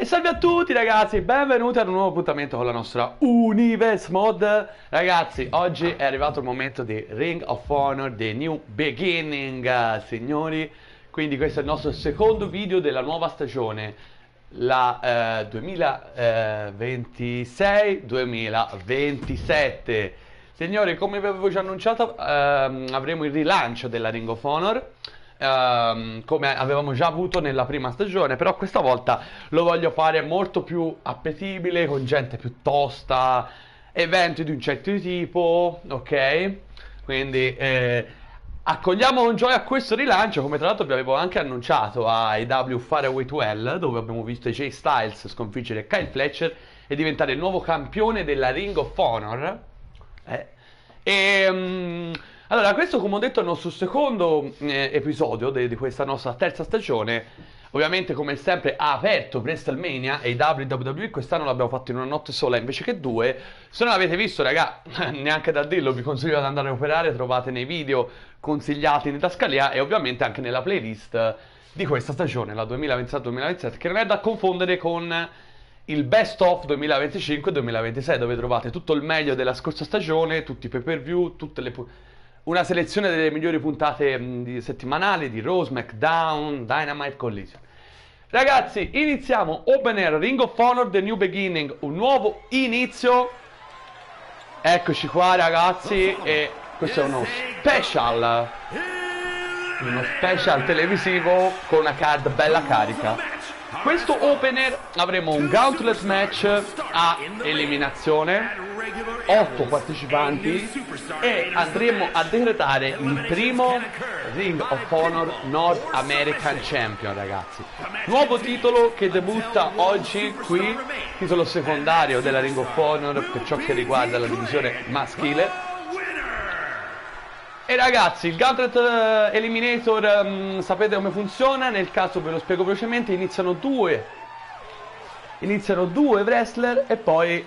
E salve a tutti ragazzi, benvenuti ad un nuovo appuntamento con la nostra Universe Mod. Ragazzi, oggi è arrivato il momento di Ring of Honor The New Beginning, signori. Quindi questo è il nostro secondo video della nuova stagione, la 2026-2027. Signori, come vi avevo già annunciato, avremo il rilancio della Ring of Honor. Come avevamo già avuto nella prima stagione, però questa volta lo voglio fare molto più appetibile, con gente più tosta, eventi di un certo tipo, ok? Quindi accogliamo con gioia questo rilancio, come tra l'altro vi avevo anche annunciato a AEW Faraway to Hell, dove abbiamo visto AJ Styles sconfiggere Kyle Fletcher e diventare il nuovo campione della Ring of Honor. Allora, questo come ho detto è il nostro secondo episodio di questa nostra terza stagione. Ovviamente, come sempre, ha aperto WrestleMania e WWE. Quest'anno l'abbiamo fatto in una notte sola invece che due. Se non l'avete visto, raga, neanche da dirlo, vi consiglio di andare a recuperare. Trovate nei video consigliati in Didascalia e ovviamente anche nella playlist di questa stagione, la 2027-2027, che non è da confondere con il best of 2025-2026, dove trovate tutto il meglio della scorsa stagione, tutti i pay per view, una selezione delle migliori puntate settimanali di Raw, SmackDown, Dynamite, Collision. Ragazzi, iniziamo Opener Ring of Honor The New Beginning, un nuovo inizio. Eccoci qua ragazzi, e questo è uno special televisivo con una card bella carica. Questo opener avremo un gauntlet match a eliminazione, 8 partecipanti, e andremo a decretare il primo Ring of Honor North American Champion, ragazzi. Nuovo titolo che debutta oggi qui, titolo secondario della Ring of Honor per ciò che riguarda la divisione maschile. E ragazzi, il Gauntlet Eliminator, sapete come funziona? Nel caso ve lo spiego velocemente: iniziano due wrestler e poi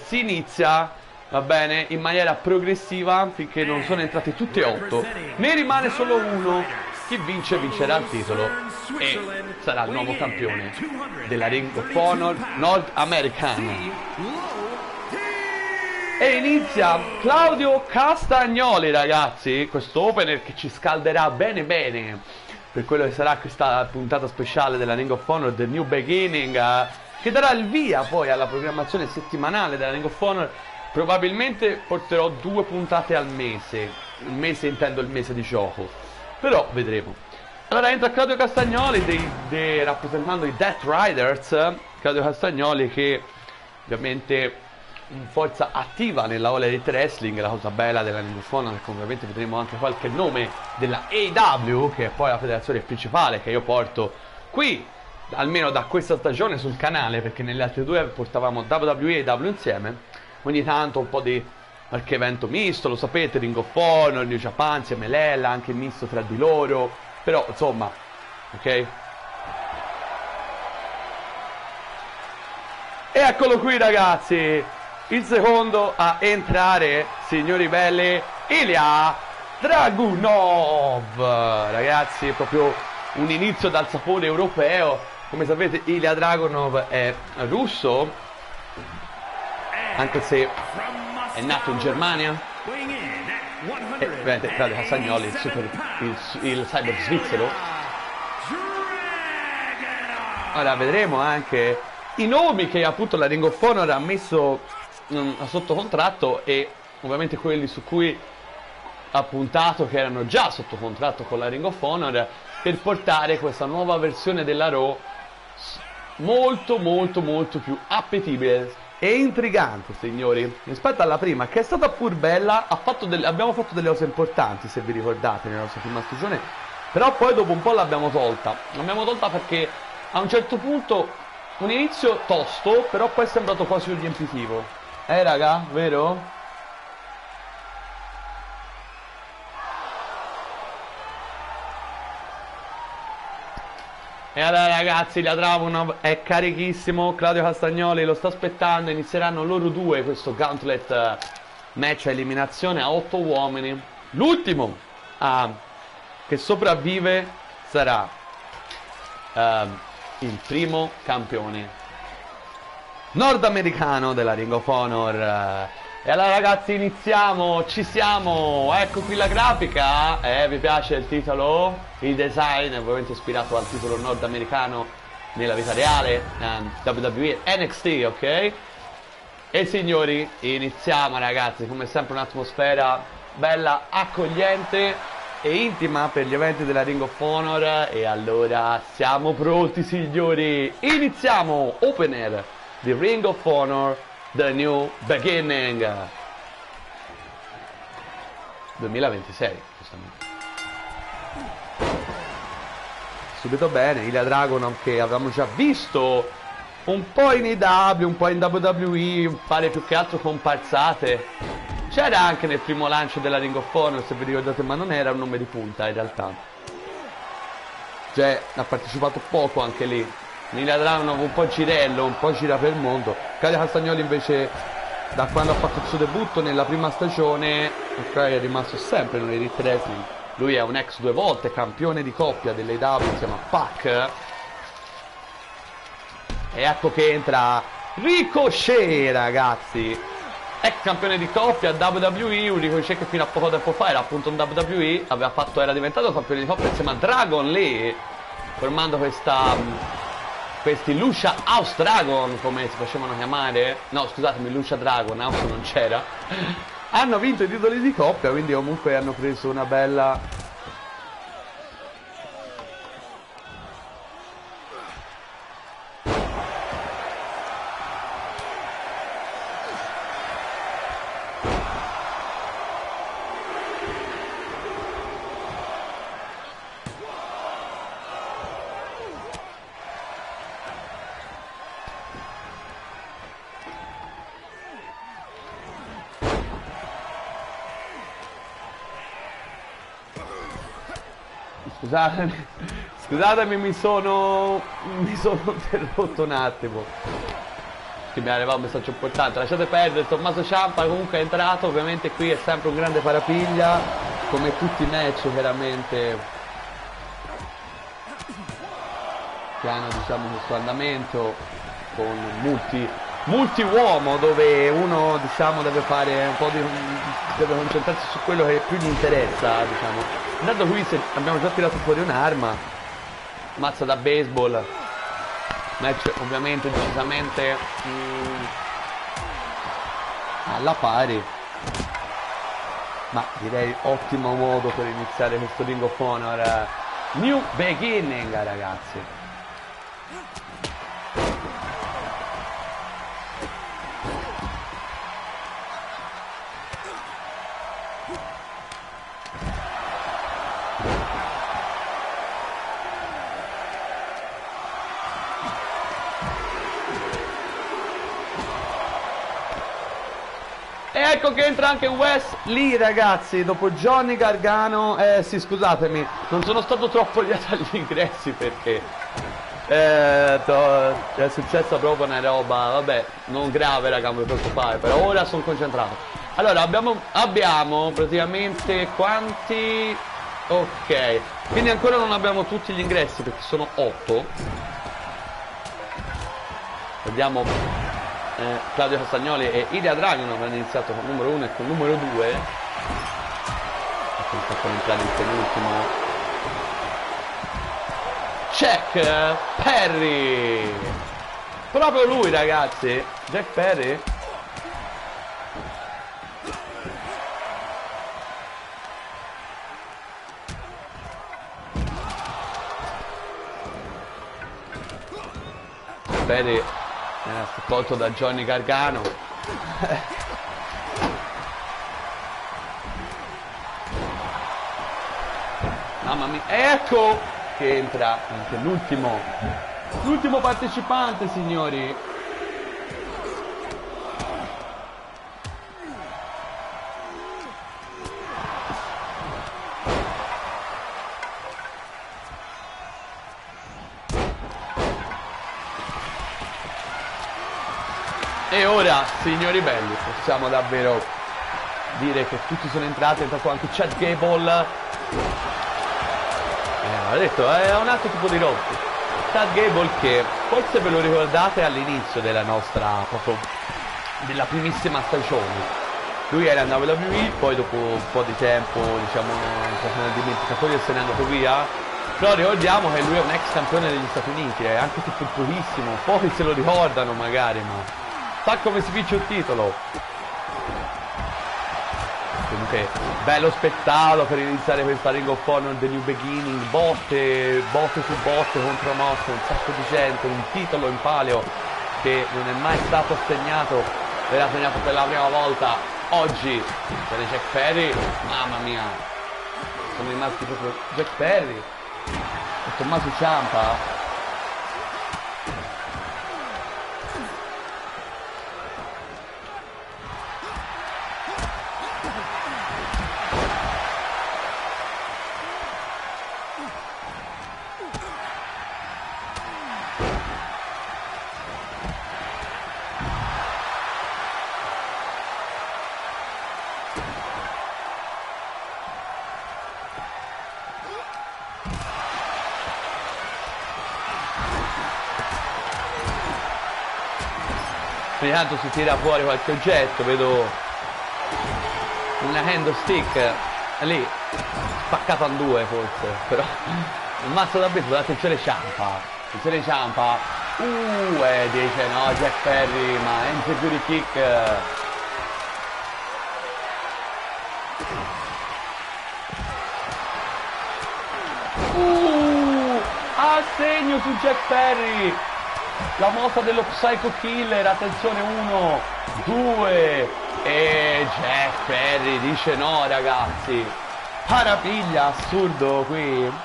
si inizia, va bene, in maniera progressiva finché non sono entrati tutti e 8. Ne rimane solo uno. Chi vince vincerà il titolo e sarà il nuovo campione della Ring of Honor North American. E inizia Claudio Castagnoli, ragazzi, questo opener che ci scalderà bene bene per quello che sarà questa puntata speciale della Ring of Honor The New Beginning, che darà il via poi alla programmazione settimanale della Ring of Honor. Probabilmente porterò 2 puntate al mese, il mese intendo il mese di gioco, però vedremo. Allora entra Claudio Castagnoli rappresentando i Death Riders. Claudio Castagnoli che ovviamente in forza attiva nella All Elite Wrestling. La cosa bella della Ring of Honor è che ovviamente vedremo anche qualche nome della AEW, che è poi la federazione principale che io porto qui, almeno da questa stagione, sul canale, perché nelle altre due portavamo WWE e AEW insieme. Ogni tanto un po' di qualche evento misto, lo sapete, Ring of Honor, New Japan, Lella, anche misto tra di loro, però insomma, ok? E eccolo qui ragazzi, il secondo a entrare, signori belli, Ilya Dragunov. Ragazzi, è proprio un inizio dal sapore europeo. Come sapete, Ilya Dragunov è russo, anche se è nato in Germania. E vedete, Claudio Castagnoli, il cyber svizzero. Ora vedremo anche i nomi che appunto la Ring of Honor ha messo sotto contratto, e ovviamente quelli su cui ha puntato, che erano già sotto contratto con la Ring of Honor, per portare questa nuova versione della Raw molto più appetibile e intrigante, signori, rispetto alla prima, che è stata pur bella. Abbiamo fatto delle cose importanti, se vi ricordate, nella nostra prima stagione, però poi dopo un po' l'abbiamo tolta perché a un certo punto un inizio tosto, però poi è sembrato quasi riempitivo. Raga, vero? E allora ragazzi, la Dragunov è carichissimo, Claudio Castagnoli lo sta aspettando, inizieranno loro due questo gauntlet match a eliminazione a 8 uomini. L'ultimo che sopravvive sarà il primo campione nordamericano della Ring of Honor. E allora ragazzi iniziamo, ci siamo, ecco qui la grafica, vi piace il titolo? Il design è ovviamente ispirato al titolo nordamericano nella vita reale, WWE NXT, ok? E signori, iniziamo ragazzi, come sempre un'atmosfera bella, accogliente e intima per gli eventi della Ring of Honor. E allora siamo pronti signori, iniziamo, opener di Ring of Honor The New Beginning 2026, giustamente. Subito bene, Ilya Dragunov che avevamo già visto un po' in AEW, un po' in WWE, fare più che altro comparsate. C'era anche nel primo lancio della Ring of Honor, se vi ricordate, ma non era un nome di punta in realtà. Cioè, ha partecipato poco anche lì. Ilya Dragunov un po' girello, un po' gira per il mondo. Claudio Castagnoli invece, da quando ha fatto il suo debutto nella prima stagione, è rimasto sempre in Elite Wrestling. Lui è un ex 2 volte campione di coppia dell'AEW insieme a Pac. E ecco che entra Ricochet, ragazzi. Ex campione di coppia WWE, un Ricochet che fino a poco tempo fa era appunto un WWE, era diventato campione di coppia insieme a Dragon Lee, formando questi Lucha House Dragon, come si facevano chiamare. No, scusatemi, Lucha Dragon, House non c'era. Hanno vinto i titoli di coppia, quindi comunque hanno preso una bella... Scusatemi, mi sono interrotto un attimo. Che mi arriva un messaggio importante. Lasciate perdere, Tommaso Ciampa comunque è entrato. Ovviamente qui è sempre un grande parapiglia, come tutti i match chiaramente che hanno, diciamo, questo andamento con multi uomo, dove uno, diciamo, deve fare un po' deve concentrarsi su quello che più gli interessa, diciamo. Intanto qui abbiamo già tirato fuori un'arma, mazza da baseball, match ovviamente decisamente alla pari, ma direi ottimo modo per iniziare questo Ring of Honor New Beginning, ragazzi. Ecco che entra anche Wes Lee, ragazzi, dopo Johnny Gargano. Sì, scusatemi, non sono stato troppo lieto agli ingressi perché è successa proprio una roba, vabbè, non grave, raga, non mi preoccupare, però ora sono concentrato. Allora, abbiamo praticamente quanti... Ok, quindi ancora non abbiamo tutti gli ingressi perché sono 8. Vediamo... Claudio Castagnoli e Ilya Dragunov hanno iniziato con il numero 1 e con il numero 2. Ecco, sta entrare il penultimo. Jack Perry, proprio lui, ragazzi, Jack Perry. Perry colto da Johnny Gargano. Mamma mia, ecco che entra anche l'ultimo partecipante, signori. E ora, signori belli, possiamo davvero dire che tutti sono entrati. È entrato anche Chad Gable. Ho detto, è un altro tipo di roba. Chad Gable, che forse ve lo ricordate all'inizio della nostra, proprio della primissima stagione. Lui era in WWE, poi dopo un po' di tempo, diciamo, si sono dimenticati e se n'è andato via. Però ricordiamo che lui è un ex campione degli Stati Uniti, è anche tipo pochissimo, pochi se lo ricordano magari, ma sa come si vince un titolo. Comunque bello spettacolo per iniziare questa Ring of Honor The New Beginning, botte su botte contro mosse, un sacco di gente, un titolo in palio che non è mai stato assegnato, verrà assegnato per la prima volta oggi per Jack Perry. Mamma mia, sono rimasti proprio Jack Perry e Tommaso Ciampa. Ogni tanto si tira fuori qualche oggetto, vedo una candlestick lì spaccata in due forse, però un mazzo da baseball. Attenzione Ciampa, dice no Jack Perry, ma insecurity kick. A segno su Jack Perry, la mossa dello Psycho Killer. Attenzione, 1, 2 e Jack Perry dice no ragazzi, parapiglia assurdo qui.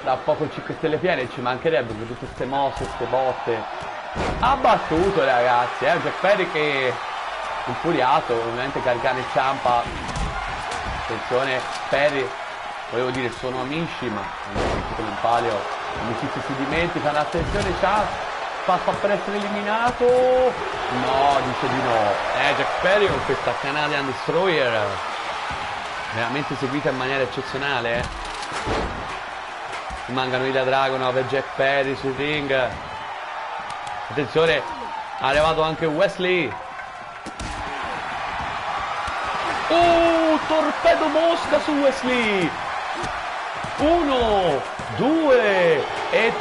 Da poco 5 stelle piene ci mancherebbe per tutte queste mosse, queste botte. Ha battuto ragazzi, Jack Perry che infuriato, ovviamente Gargano e Ciampa. Attenzione Perry, volevo dire sono amici, ma come un palio, amicizie si dimenticano. Attenzione Ciampa, sta per essere eliminato. No, dice di no. Jack Perry con questa Canadian Destroyer veramente eseguita in maniera eccezionale. Mancano Ilya Dragunov per Jack Perry sul ring. Attenzione, è arrivato anche Wesley. Torpedo mosca su Wesley. 1, 2 e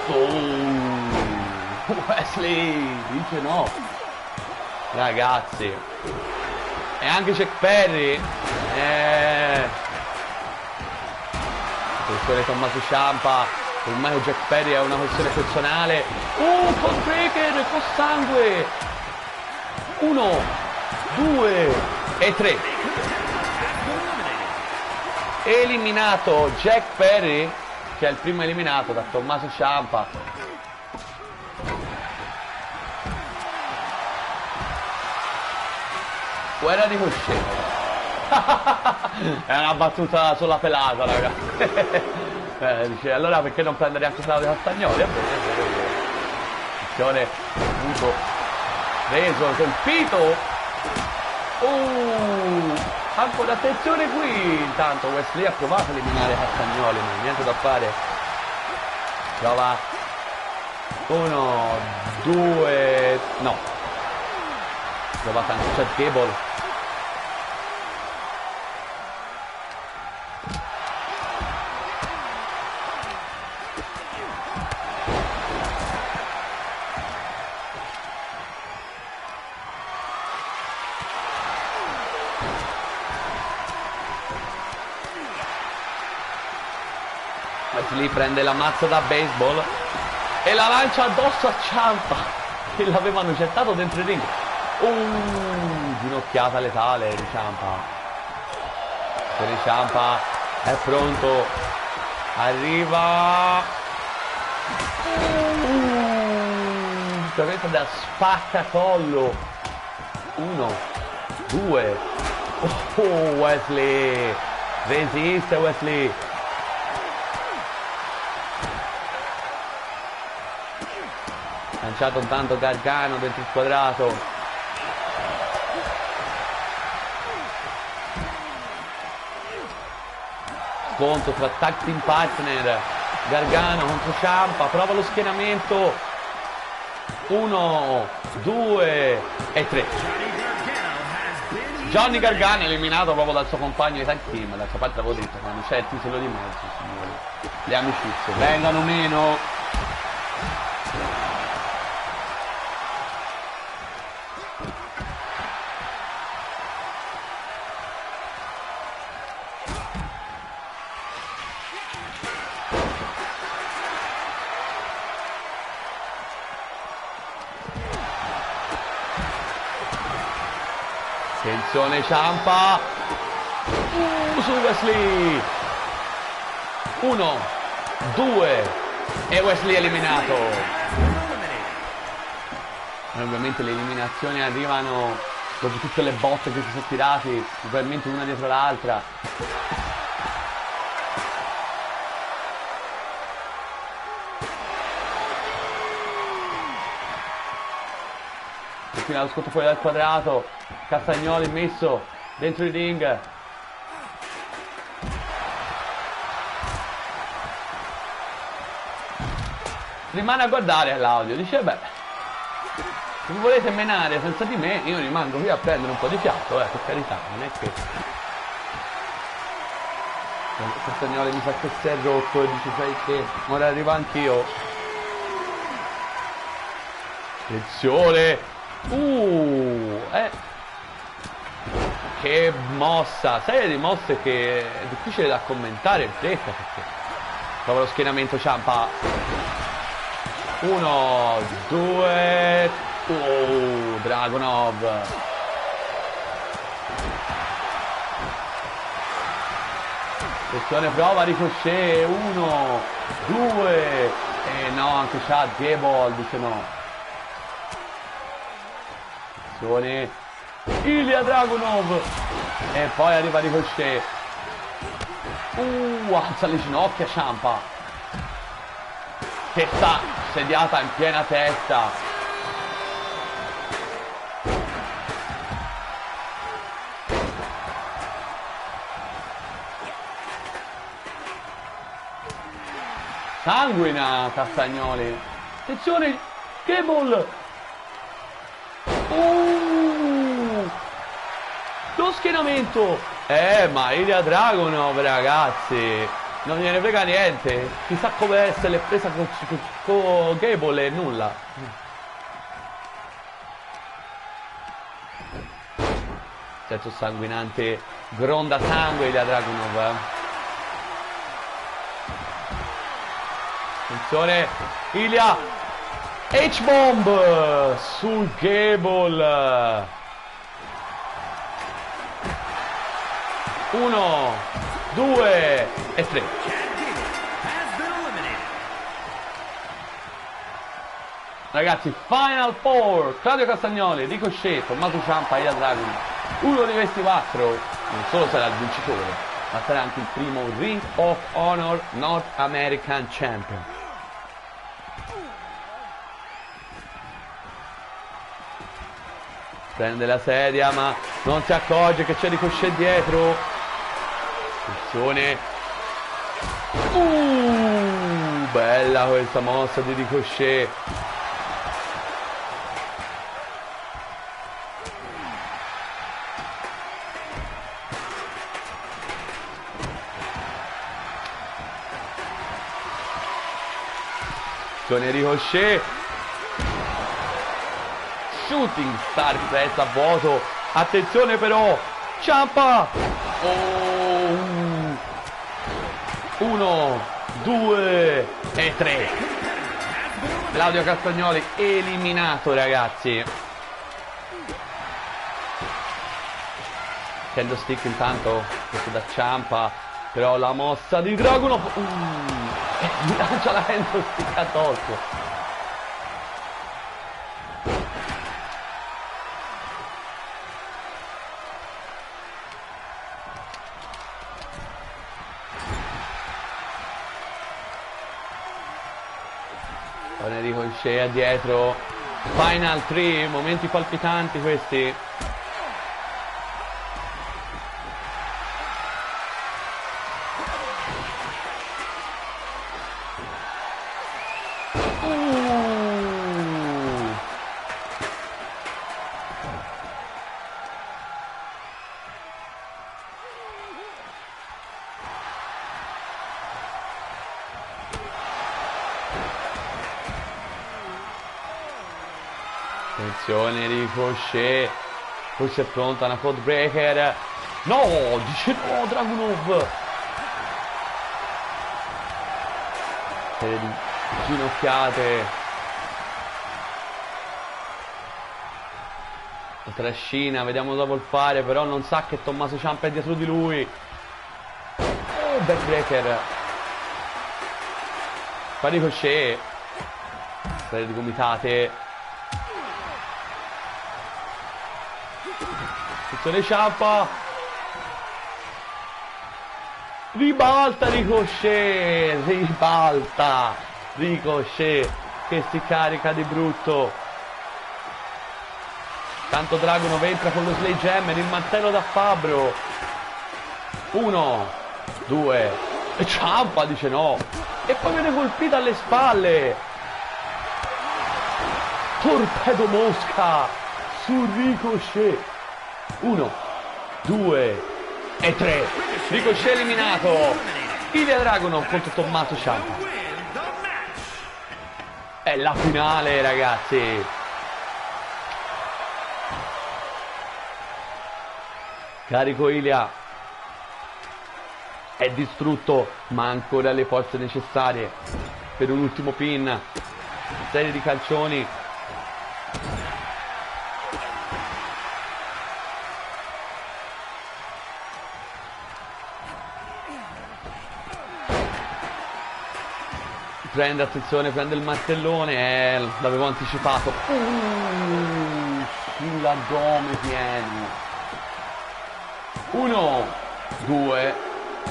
Wesley dice no ragazzi. E anche Jack Perry. Attenzione Tommaso Ciampa, ormai Jack Perry è una questione personale. Codebreaker con sangue. 1, 2 e 3. Eliminato Jack Perry, che è il primo eliminato da Tommaso Ciampa. Guerra di coscienza. È una battuta sulla pelata ragazzi. Dice allora perché non prendere anche Claudio Castagnoli? Attenzione, punto preso, colpito. Ancora attenzione qui. Intanto Wesley ha provato a eliminare Castagnoli, ma niente da fare. Prova 1, 2, no, provata anche Chad Gable. Wesley prende la mazza da baseball e la lancia addosso a Ciampa, che l'avevano gettato dentro il ring. Ginocchiata letale di Ciampa. Per Ciampa è pronto, arriva. intervento da spaccacollo. 1, 2. Oh, Wesley. Resiste Wesley. Lanciato intanto Gargano dentro il quadrato. Scontro tra tag team partner. Gargano contro Ciampa. Prova lo schienamento. 1, 2 e 3. Johnny Gargano eliminato proprio dal suo compagno di tag team. D'altra parte avevo detto, quando c'è il titolo di mezzo, signori, le amicizie vengano meno. Attenzione Ciampa. Su Wesley. 1, 2 e Wesley eliminato. E ovviamente le eliminazioni arrivano dopo tutte le botte che si sono tirati, probabilmente una dietro l'altra. Fino allo scontro fuori dal quadrato. Castagnoli messo dentro il ring. Rimane a guardare l'audio, dice beh, se vi volete menare senza di me io rimango qui a prendere un po' di fiato, per carità, non è che Castagnoli mi sa che si è rotto e dice sai che ora arrivo anch'io. Attenzione. Che mossa, serie di mosse che è difficile da commentare in fretta perché prova lo schienamento Ciampa. 1, 2, Dragunov. Attenzione, prova Ricochet. 1, 2 e no, anche Chad Gable dice no. Attenzione, Ilya Dragunov e poi arriva Ricochet. Alza le ginocchia Ciampa che sta sediata in piena testa. Sanguina Castagnoli. Attenzione, Gable. Lo schienamento. Ma Ilya Dragunov, ragazzi, non gliene frega niente. Chissà come essere presa con Gable e nulla. Terzo sanguinante, gronda sangue Ilya Dragunov. Attenzione, Ilya. H-bomb sul Gable. 1, 2 e 3. Ragazzi, Final Four. Claudio Castagnoli, Ricochet, Tommaso Ciampa, Ilya Dragunov. Uno di questi quattro non solo sarà il vincitore, ma sarà anche il primo Ring of Honor North American Champion. Prende la sedia ma non si accorge che c'è Ricochet dietro. Attenzione. Bella questa mossa di Ricochet. Attenzione Ricochet. Shooting Star Press a vuoto. Attenzione però Ciampa. 1, 2 e 3. Claudio Castagnoli eliminato, ragazzi. Kendo stick intanto questo da Ciampa, però la mossa di Dragunov mi lancia la kendo stick addosso. attenzione, Ricochet dietro. Final 3, momenti palpitanti questi. Attenzione Ricochet. Forse è pronta una code breaker. No, dice no Dragunov. Serie di ginocchiate. La trascina, vediamo dopo il fare, però non sa che Tommaso Ciampa è dietro di lui. Oh, backbreaker. Fa Ricochet. Serie di gomitate. Attenzione Ciampa. Ribalta Ricochet. Ribalta Ricochet che si carica di brutto. Tanto Dragunov entra con lo sledgehammer, il mantello da fabbro. 1, 2 e Ciampa dice no. E poi viene colpita alle spalle. Torpedo mosca su Ricochet. 1, 2 e 3. Ricochet eliminato. Ilya Dragunov contro Tommaso Ciampa. È la finale, ragazzi. Carico Ilya. È distrutto, ma ha ancora le forze necessarie per un ultimo pin. Serie di calcioni. Prende, attenzione, prende il martellone, l'avevo anticipato. Sull'addome pieno. 1, 2,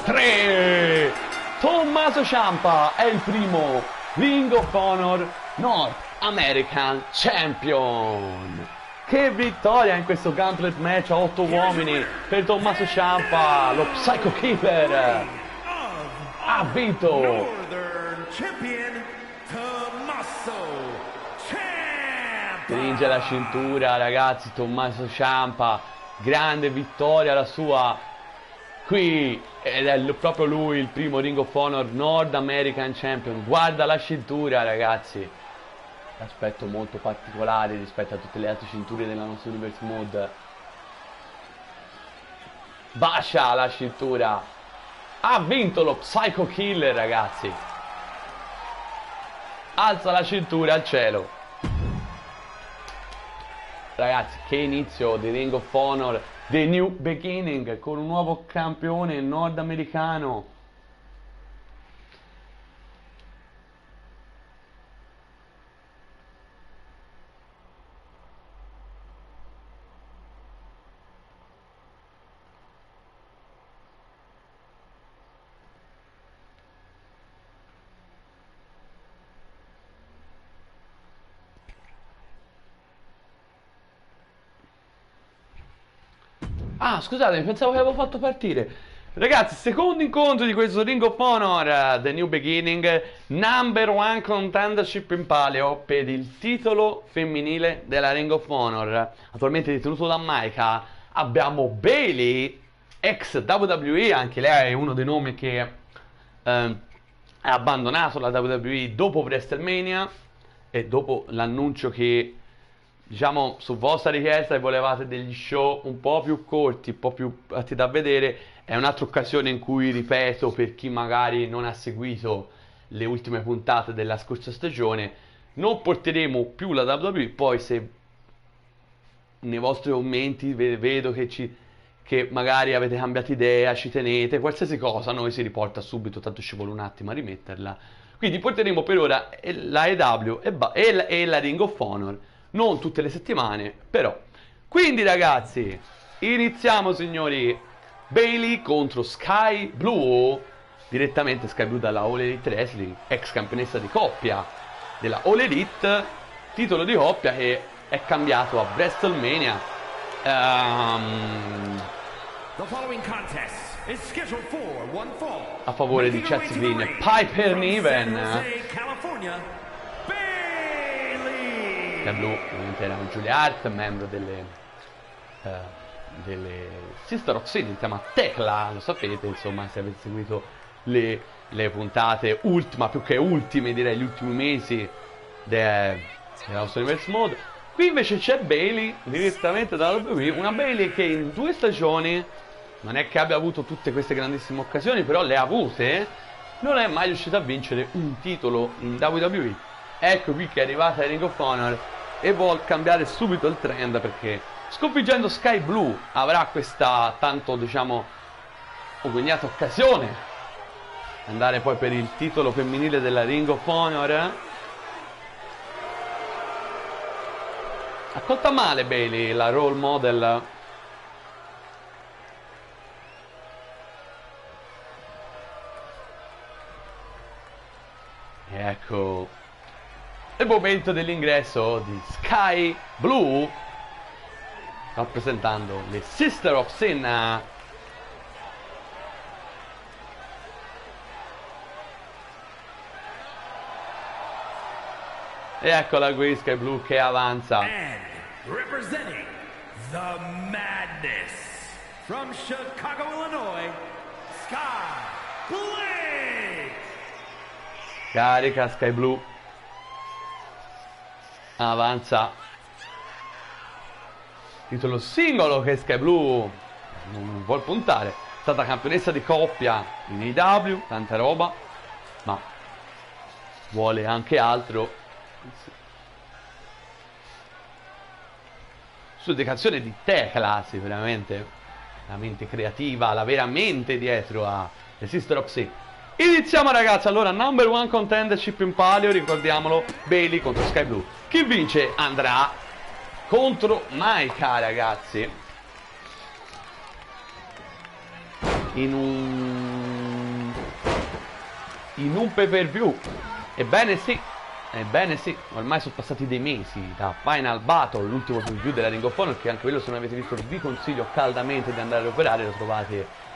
3. Tommaso Ciampa è il primo Ring of Honor North American Champion. Che vittoria in questo gauntlet match a 8 uomini per Tommaso Ciampa. Lo Psycho Killer ha vinto. Champion Tommaso Ciampa. Stringe la cintura, ragazzi. Tommaso Ciampa, grande vittoria la sua qui, ed è proprio lui il primo Ring of Honor North American Champion. Guarda la cintura, ragazzi, aspetto molto particolare rispetto a tutte le altre cinture della nostra Universe Mode. Bacia la cintura. Ha vinto lo Psycho Killer, ragazzi. Alza la cintura al cielo. Ragazzi, che inizio di Ring of Honor, The New Beginning, con un nuovo campione nordamericano. Ah, scusate, pensavo che avevo fatto partire. Ragazzi, secondo incontro di questo Ring of Honor, The New Beginning, number one contendership in palio per il titolo femminile della Ring of Honor, attualmente detenuto da Maika. Abbiamo Bayley, ex WWE, anche lei è uno dei nomi che ha abbandonato la WWE dopo WrestleMania e dopo l'annuncio che, diciamo, su vostra richiesta, volevate degli show un po' più corti, un po' più fatti da vedere. È un'altra occasione in cui, ripeto, per chi magari non ha seguito le ultime puntate della scorsa stagione, non porteremo più la WWE. Poi se nei vostri commenti vedo che magari avete cambiato idea, ci tenete, qualsiasi cosa, noi si riporta subito, tanto ci vuole un attimo a rimetterla. Quindi porteremo per ora la EW e la Ring of Honor, non tutte le settimane, però. Quindi, ragazzi, iniziamo, signori. Bayley contro Sky Blue, direttamente Sky Blue dalla All Elite Wrestling, ex campionessa di coppia. della All Elite, titolo di coppia che è cambiato a WrestleMania. A favore di Chelsea Green e Piper Niven. La Blue ovviamente era Julia Hart, membro delle Sister of Sin insieme a Tecla, lo sapete, insomma, se avete seguito le puntate ma più che ultime, direi gli ultimi mesi della nostra Universe Mode. Qui invece c'è Bayley direttamente dalla WWE, una Bayley che in 2 stagioni non è che abbia avuto tutte queste grandissime occasioni, però le ha avute, non è mai riuscita a vincere un titolo in WWE. Ecco qui che è arrivata a Ring of Honor e vuol cambiare subito il trend, perché sconfiggendo Sky Blue avrà questa tanto, diciamo, ogugnata occasione di andare poi per il titolo femminile della Ring of Honor. Accolta male Bayley, la role model. E ecco il momento dell'ingresso di Sky Blue, rappresentando le Sister of Sin. E eccola qui Sky Blue che avanza. And representing the Madness from Chicago, Illinois, Sky Blue. Carica Sky Blue. Avanza. Titolo singolo che Sky Blue non vuol puntare. È stata campionessa di coppia in AEW, tanta roba, ma vuole anche altro. Su dedicazione di Tecla, sicuramente la mente creativa, la vera mente dietro a The Sister of Sin. Iniziamo ragazzi, allora number 1 contendership in palio, ricordiamolo, Bayley contro Sky Blue. Chi vince andrà contro Maika ragazzi, in un pay per view. Ebbene sì, ormai sono passati dei mesi da Final Battle, l'ultimo pay per view della Ring of Honor, che anche quello, se non avete visto, vi consiglio caldamente di andare a recuperare, lo trovate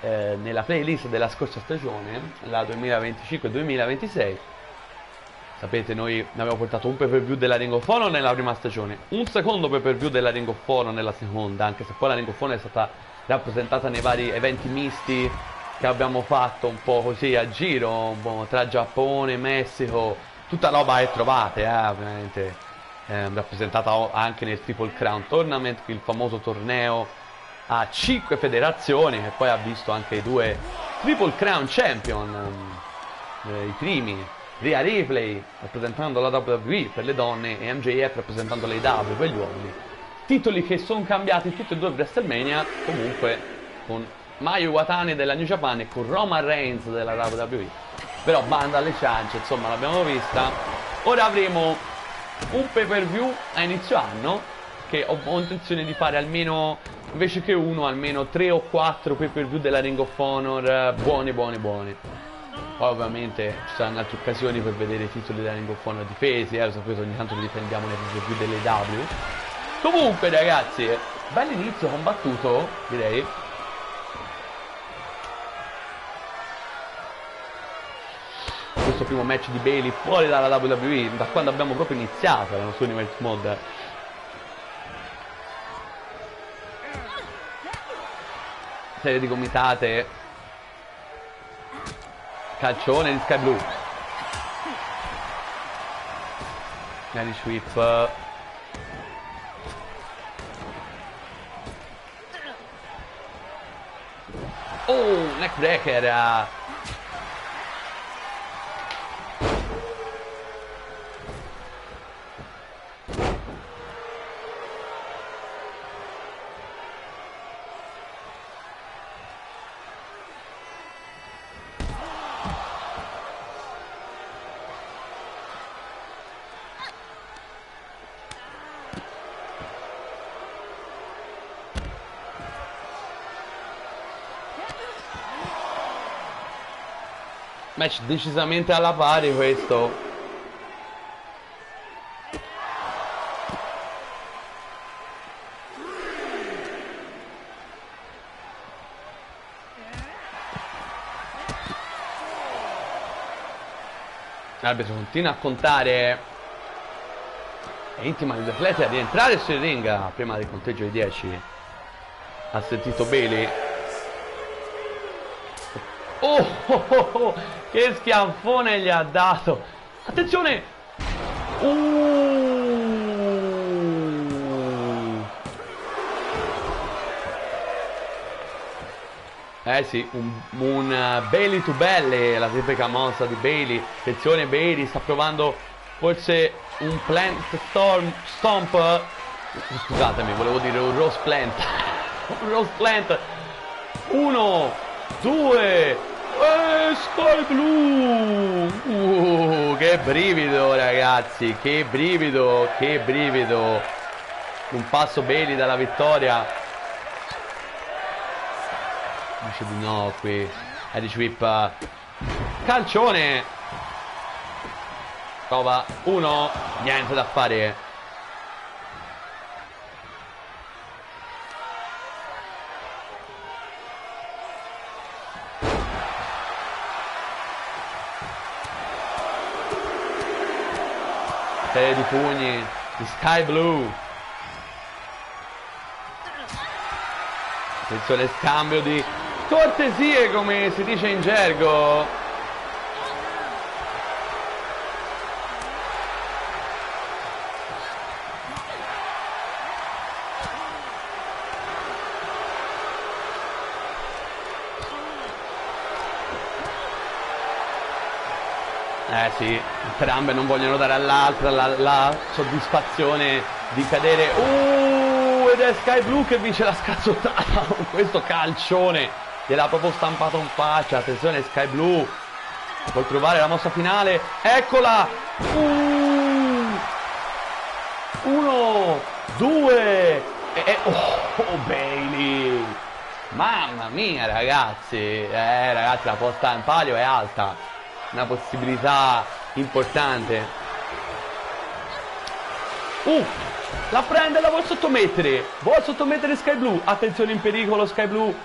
nella playlist della scorsa stagione, la 2025-2026. Sapete, noi ne abbiamo portato un pay per view della Ring of Honor nella prima stagione, un secondo pay per view della Ring of Honor nella seconda, anche se poi la Ring of Honor è stata rappresentata nei vari eventi misti che abbiamo fatto un po' così a giro, un po' tra Giappone, Messico, tutta roba che trovate, ovviamente rappresentata anche nel Triple Crown Tournament, il famoso torneo a 5 federazioni, che poi ha visto anche i 2 Triple Crown Champion, i primi, Rhea Ripley rappresentando la WWE per le donne e MJF rappresentando l'AEW per gli uomini. Titoli che sono cambiati in tutti e 2 WrestleMania, comunque con Mayu Iwatani della New Japan e con Roman Reigns della WWE. Però banda alle ciance, insomma, l'abbiamo vista. Ora avremo un pay per view a inizio anno, che ho intenzione di fare almeno, invece che uno, almeno 3 o 4 pay per view della Ring of Honor buoni. Poi ovviamente ci saranno altre occasioni per vedere i titoli della Ring of Honor difesi, lo sapete, ogni tanto li difendiamo nei pay per view delle W. Comunque ragazzi, bell'inizio combattuto, direi. Questo primo match di Bayley fuori dalla WWE, da quando abbiamo proprio iniziato la nostra Universe Mode. Serie di gomitate, calcione di Sky Blue, Gary Sweep, neckbreaker. Match decisamente alla pari questo. L'arbitro continua a contare. È intima agli atleti a rientrare sul ring prima del conteggio di 10. Ha sentito Bailey. Oh, che schiaffone gli ha dato. Attenzione. Eh sì, un Bailey to belly, la tipica mossa di Bailey. Attenzione, Bailey sta provando forse un plant stomp. Scusatemi, volevo dire un rose plant. Un rose plant. 1, 2, Sky Blue. Che brivido, ragazzi, che brivido, che brivido. Un passo Bailey dalla vittoria. Dice di no qui. Edge Whip. Calcione. Prova 1. Niente da fare. Serie di pugni di Sky Blue. Attenzione, scambio di cortesie, come si dice in gergo. Sì, entrambe non vogliono dare all'altra la soddisfazione di cadere. Ed è Sky Blue che vince la scazzottata con questo calcione. Gliel'ha proprio stampato in faccia. Attenzione, Sky Blue vuol trovare la mossa finale. Eccola. 1, 2 Bailey. Mamma mia, ragazzi. Ragazzi, la posta in palio è alta. Una possibilità importante. La prende, la vuol sottomettere. Vuol sottomettere Sky Blue. Attenzione, in pericolo Sky Blue.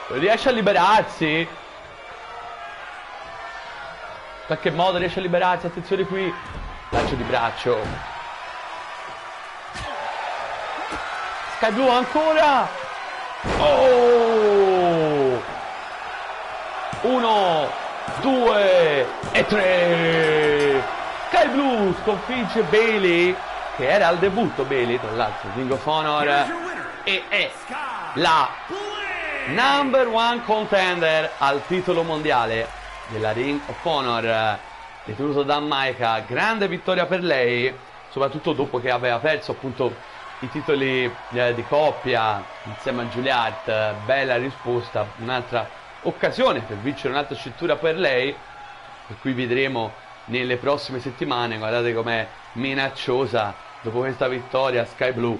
Riesce a liberarsi. In qualche modo riesce a liberarsi. Attenzione qui. Lancio di braccio. Sky Blue ancora. 1, 2 e 3. Sky Blue sconfigge Bailey, che era al debutto Bailey, tra l'altro, Ring of Honor, e è la number 1 contender al titolo mondiale della Ring of Honor, detenuto da Maika. Grande vittoria per lei, soprattutto dopo che aveva perso appunto i titoli di coppia insieme a Julia Hart. Bella risposta, un'altra occasione per vincere un'altra cintura per lei, per cui vedremo nelle prossime settimane. Guardate com'è minacciosa dopo questa vittoria Sky Blue.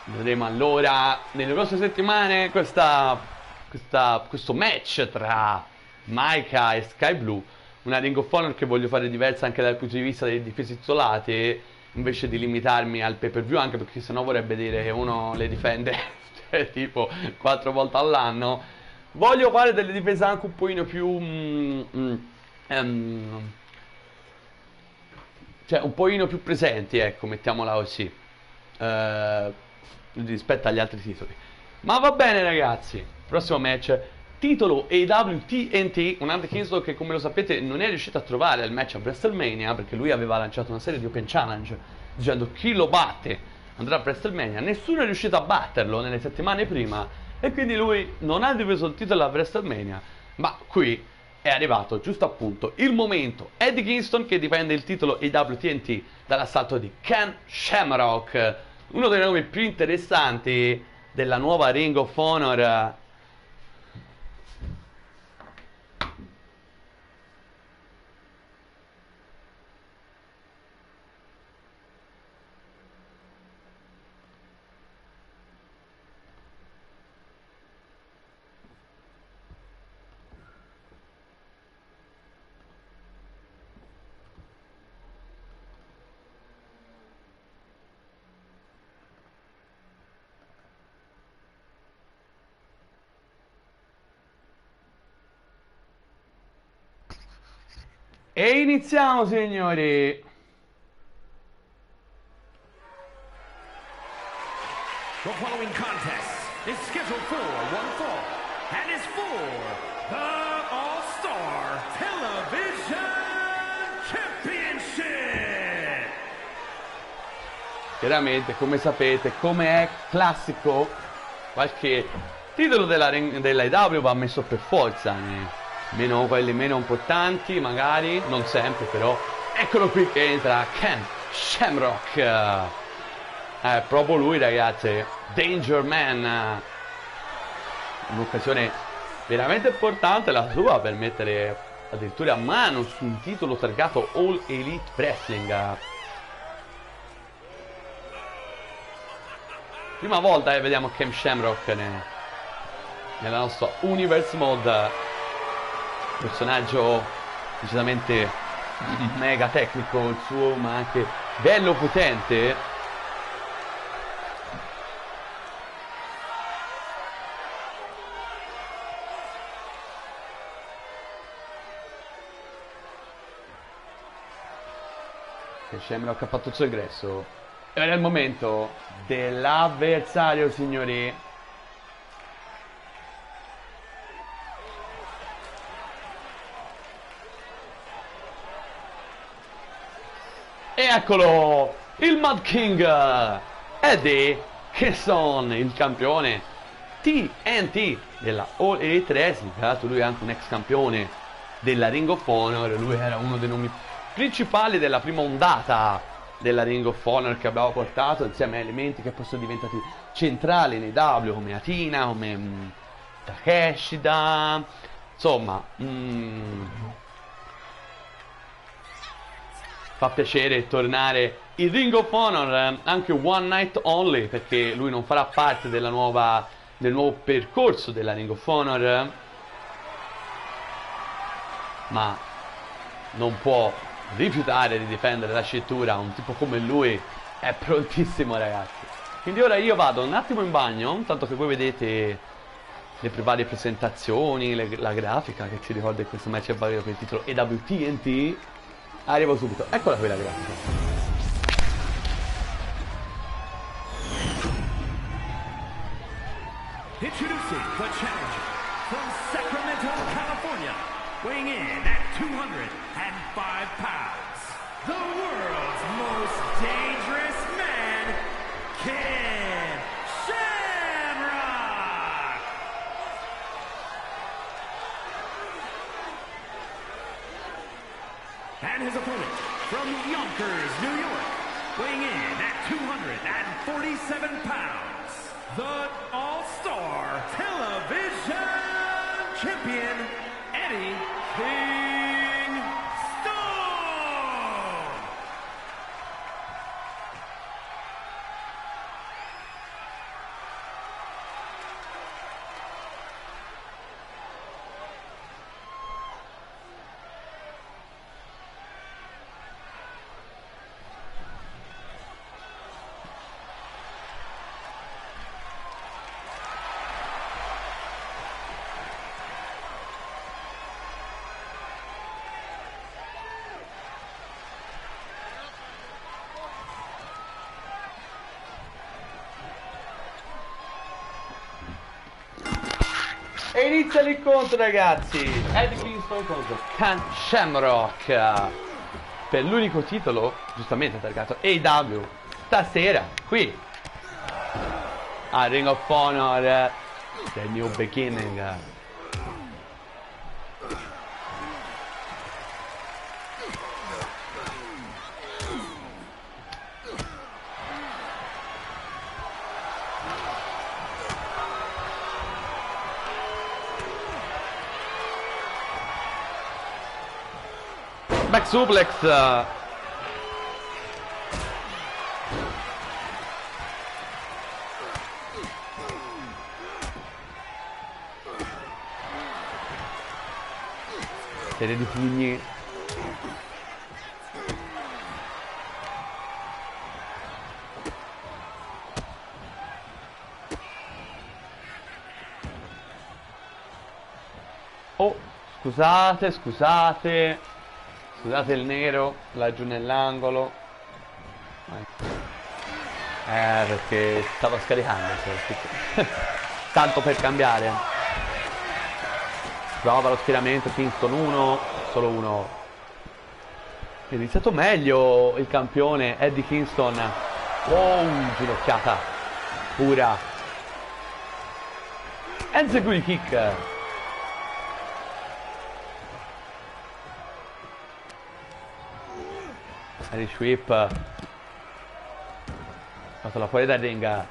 Vedremo allora nelle prossime settimane questo match tra Maika e Sky Blue, una Ring of Honor che voglio fare diversa anche dal punto di vista delle difese isolate, invece di limitarmi al pay per view, anche perché sennò vorrebbe dire che uno le difende tipo 4 volte all'anno. Voglio fare delle difese anche un pochino più cioè un pochino più presenti, ecco, mettiamola così, rispetto agli altri titoli. Ma va bene, ragazzi. Prossimo match, titolo AEW TNT. Un Andy Kingston che, come lo sapete, non è riuscito a trovare il match a WrestleMania, perché lui aveva lanciato una serie di open challenge dicendo chi lo batte andrà a WrestleMania. Nessuno è riuscito a batterlo nelle settimane prima, e quindi lui non ha difeso il titolo a WrestleMania. Ma qui è arrivato giusto appunto il momento. Eddie Kingston che difende il titolo AEW TNT dall'assalto di Ken Shamrock, uno dei nomi più interessanti della nuova Ring of Honor. E iniziamo, signori. The following contest is scheduled for one fall and is for the All-Star Television Championship. Chiaramente, come sapete, come è classico, qualche titolo della AEW va messo per forza, meno quelli meno importanti, magari, non sempre però. Eccolo qui che entra Ken Shamrock. Proprio lui, ragazzi, Danger Man. Un'occasione veramente importante la sua per mettere addirittura a mano su un titolo targato All Elite Wrestling. Prima volta vediamo Ken Shamrock nella nostra Universe Mode. Personaggio decisamente mega tecnico il suo, ma anche bello potente. Shamrock ha fatto il suo ingresso. E ora è il momento dell'avversario, signori. E eccolo, il Mad King Eddie Kingston, il campione TNT della All Elite Wrestling. Tra l'altro lui è anche un ex campione della Ring of Honor. Lui era uno dei nomi principali della prima ondata della Ring of Honor, che abbiamo portato insieme a elementi che poi sono diventati centrali nei W, come Atina, come Takeshita, insomma. Fa piacere tornare in Ring of Honor, anche One Night Only, perché lui non farà parte del nuovo percorso della Ring of Honor, ma non può rifiutare di difendere la cintura. Un tipo come lui è prontissimo, ragazzi. Quindi ora io vado un attimo in bagno, tanto che voi vedete le varie presentazioni, la grafica che ci ricorda che questo match è valido per il titolo EWTNT. Arrivo subito, eccola qui la grafica. Introducing the challenger from Sacramento, California, weighing in at 205 pounds, the world's most dangerous man, Ken Shamrock! And his opponent from Yonkers, New York, weighing in at 247 pounds, the All-Star Television Champion, Eddie Kingston! E inizia l'incontro, ragazzi. Eddie Kingston contro Ken Shamrock per l'unico titolo giustamente targato AEW stasera qui a Ring of Honor, The New Beginning. Back suplex. Serie di pugni. Oh, scusate. Scusate il nero laggiù nell'angolo. Perché stava scaricando. Tanto per cambiare. Prova lo schieramento. Kingston 1, solo 1. È iniziato meglio il campione Eddie Kingston. Oh, ginocchiata pura. Enziguri kick. Irish whip. Fatto fuori dal ring.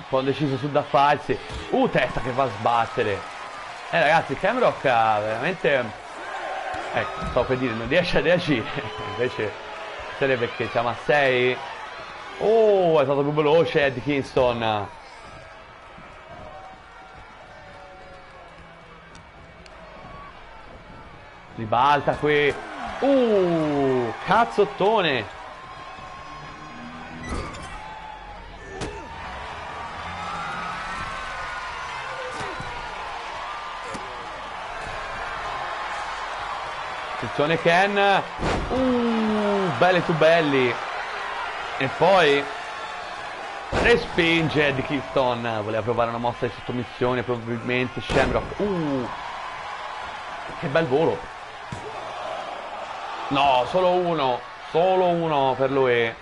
Un po' deciso su da farsi. Testa che va a sbattere. Ragazzi, Shamrock ha veramente... Ecco, stavo per dire, non riesce a reagire. Invece sarebbe perché siamo a 6. Oh, è stato più veloce Eddie Kingston. Ribalta qui. Cazzottone. Attenzione Ken. Belli tu belli. E poi respinge Eddie Kingston. Voleva provare una mossa di sottomissione probabilmente Shamrock. Che bel volo. No, solo uno. Solo uno per lui.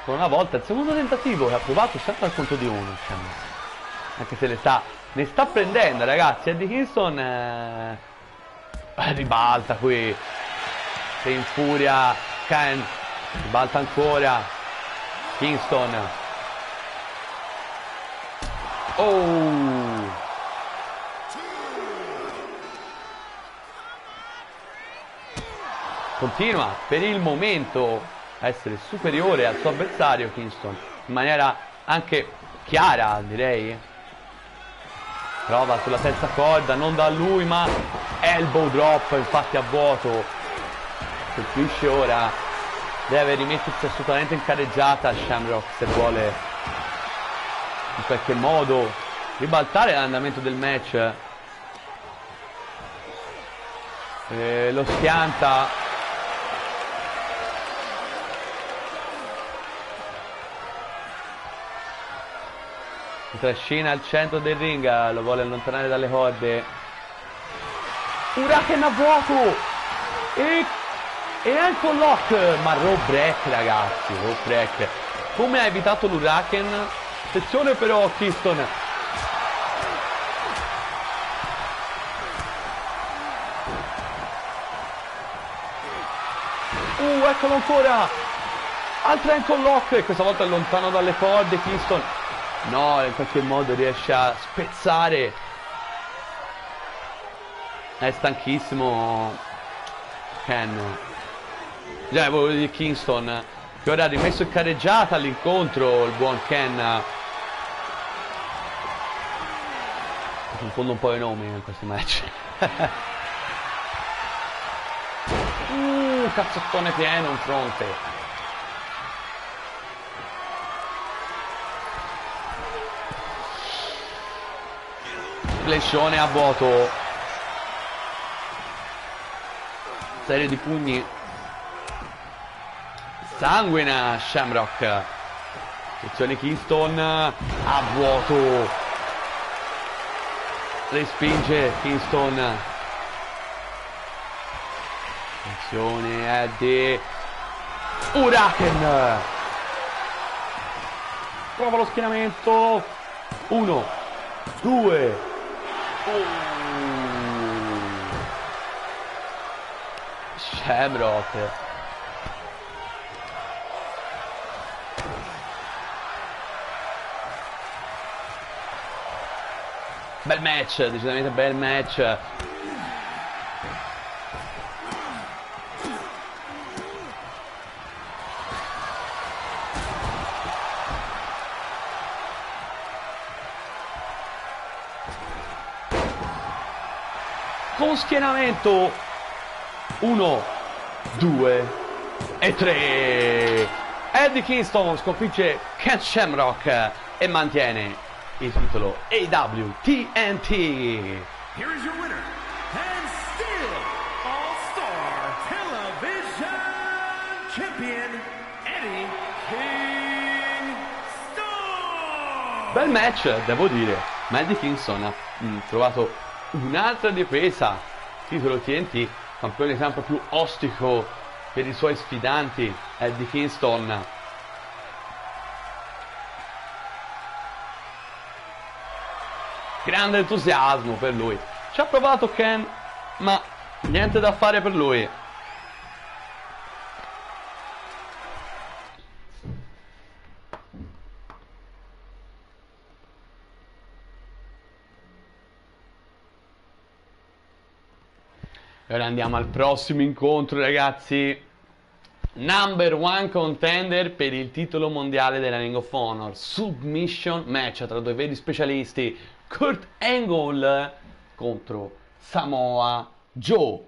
Con una volta il secondo tentativo che ha provato sempre al conto di uno Shamrock. Anche se ne sta prendendo ragazzi. Eddie Kingston ribalta qui. Si infuria Ken. Ribalta ancora Kingston. Continua per il momento a essere superiore al suo avversario Kingston in maniera anche chiara direi. Prova sulla terza corda, non da lui ma elbow drop infatti a vuoto. Colpisce ora. Deve rimettersi assolutamente in carreggiata Shamrock se vuole in qualche modo ribaltare l'andamento del match. Lo schianta. Trascina al centro del ring, lo vuole allontanare dalle corde. Hurricane a vuoto e anche un lock, ma rope break ragazzi, rope break. Come ha evitato l'Hurricane? Attenzione però Kingston. Eccolo ancora. Altra ankle lock e questa volta è lontano dalle corde Kingston. No, in qualche modo riesce a spezzare. È stanchissimo Ken. Già volevo dire Kingston, che ora ha rimesso in carreggiata all'incontro il buon Ken. Confondo un po' i nomi in questo match. Cazzottone pieno in fronte. Flescione a vuoto. Serie di pugni. Sanguina Shamrock. Attenzione Kingston a vuoto. Respinge Kingston. Attenzione Eddie. Hurricane. Prova lo schienamento. 1, 2. Shamrock Bel match, decisamente bel match. Con schienamento 1, 2 e 3. Eddie Kingston sconfigge Ken Shamrock e mantiene il titolo AEW TNT. Here is your winner, and still All-Star Television Champion, Eddie Kingston. Bel match, devo dire. Ma Eddie Kingston ha trovato un'altra difesa. Titolo TNT, campione sempre più ostico per i suoi sfidanti. Eddie Kingston. Grande entusiasmo per lui. Ci ha provato Ken, ma niente da fare per lui. E ora andiamo al prossimo incontro, ragazzi. Number one contender per il titolo mondiale della Ring of Honor. Submission match tra due veri specialisti. Kurt Angle contro Samoa Joe.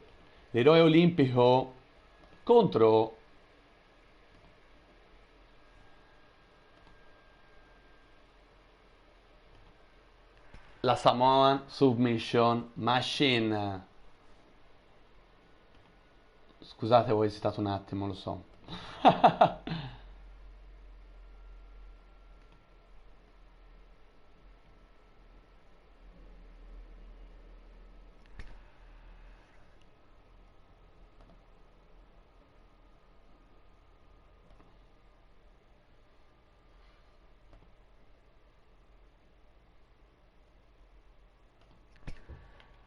L'eroe olimpico contro la Samoan Submission Machine. Scusate, ho esitato un attimo, lo so.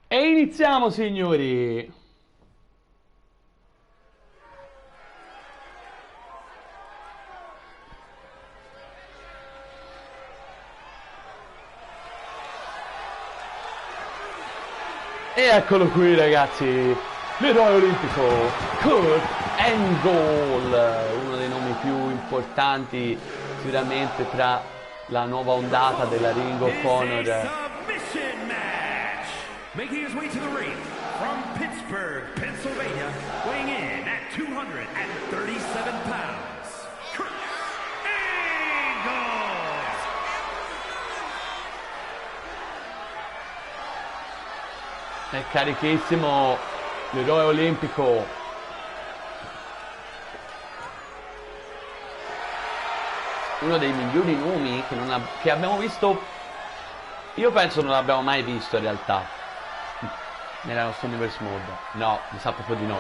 E iniziamo, signori! E eccolo qui, ragazzi, l'eroe olimpico Kurt Angle, uno dei nomi più importanti sicuramente tra la nuova ondata della Ring of Honor. Submission match. Making his way to the ring from Pittsburgh, Pennsylvania, weighing in at 237 pounds, Kurt Angle. È carichissimo l'eroe olimpico. Uno dei migliori nomi che abbiamo visto. Io penso non l'abbiamo mai visto in realtà nella nostra Universe Mode. No, mi sa proprio di no.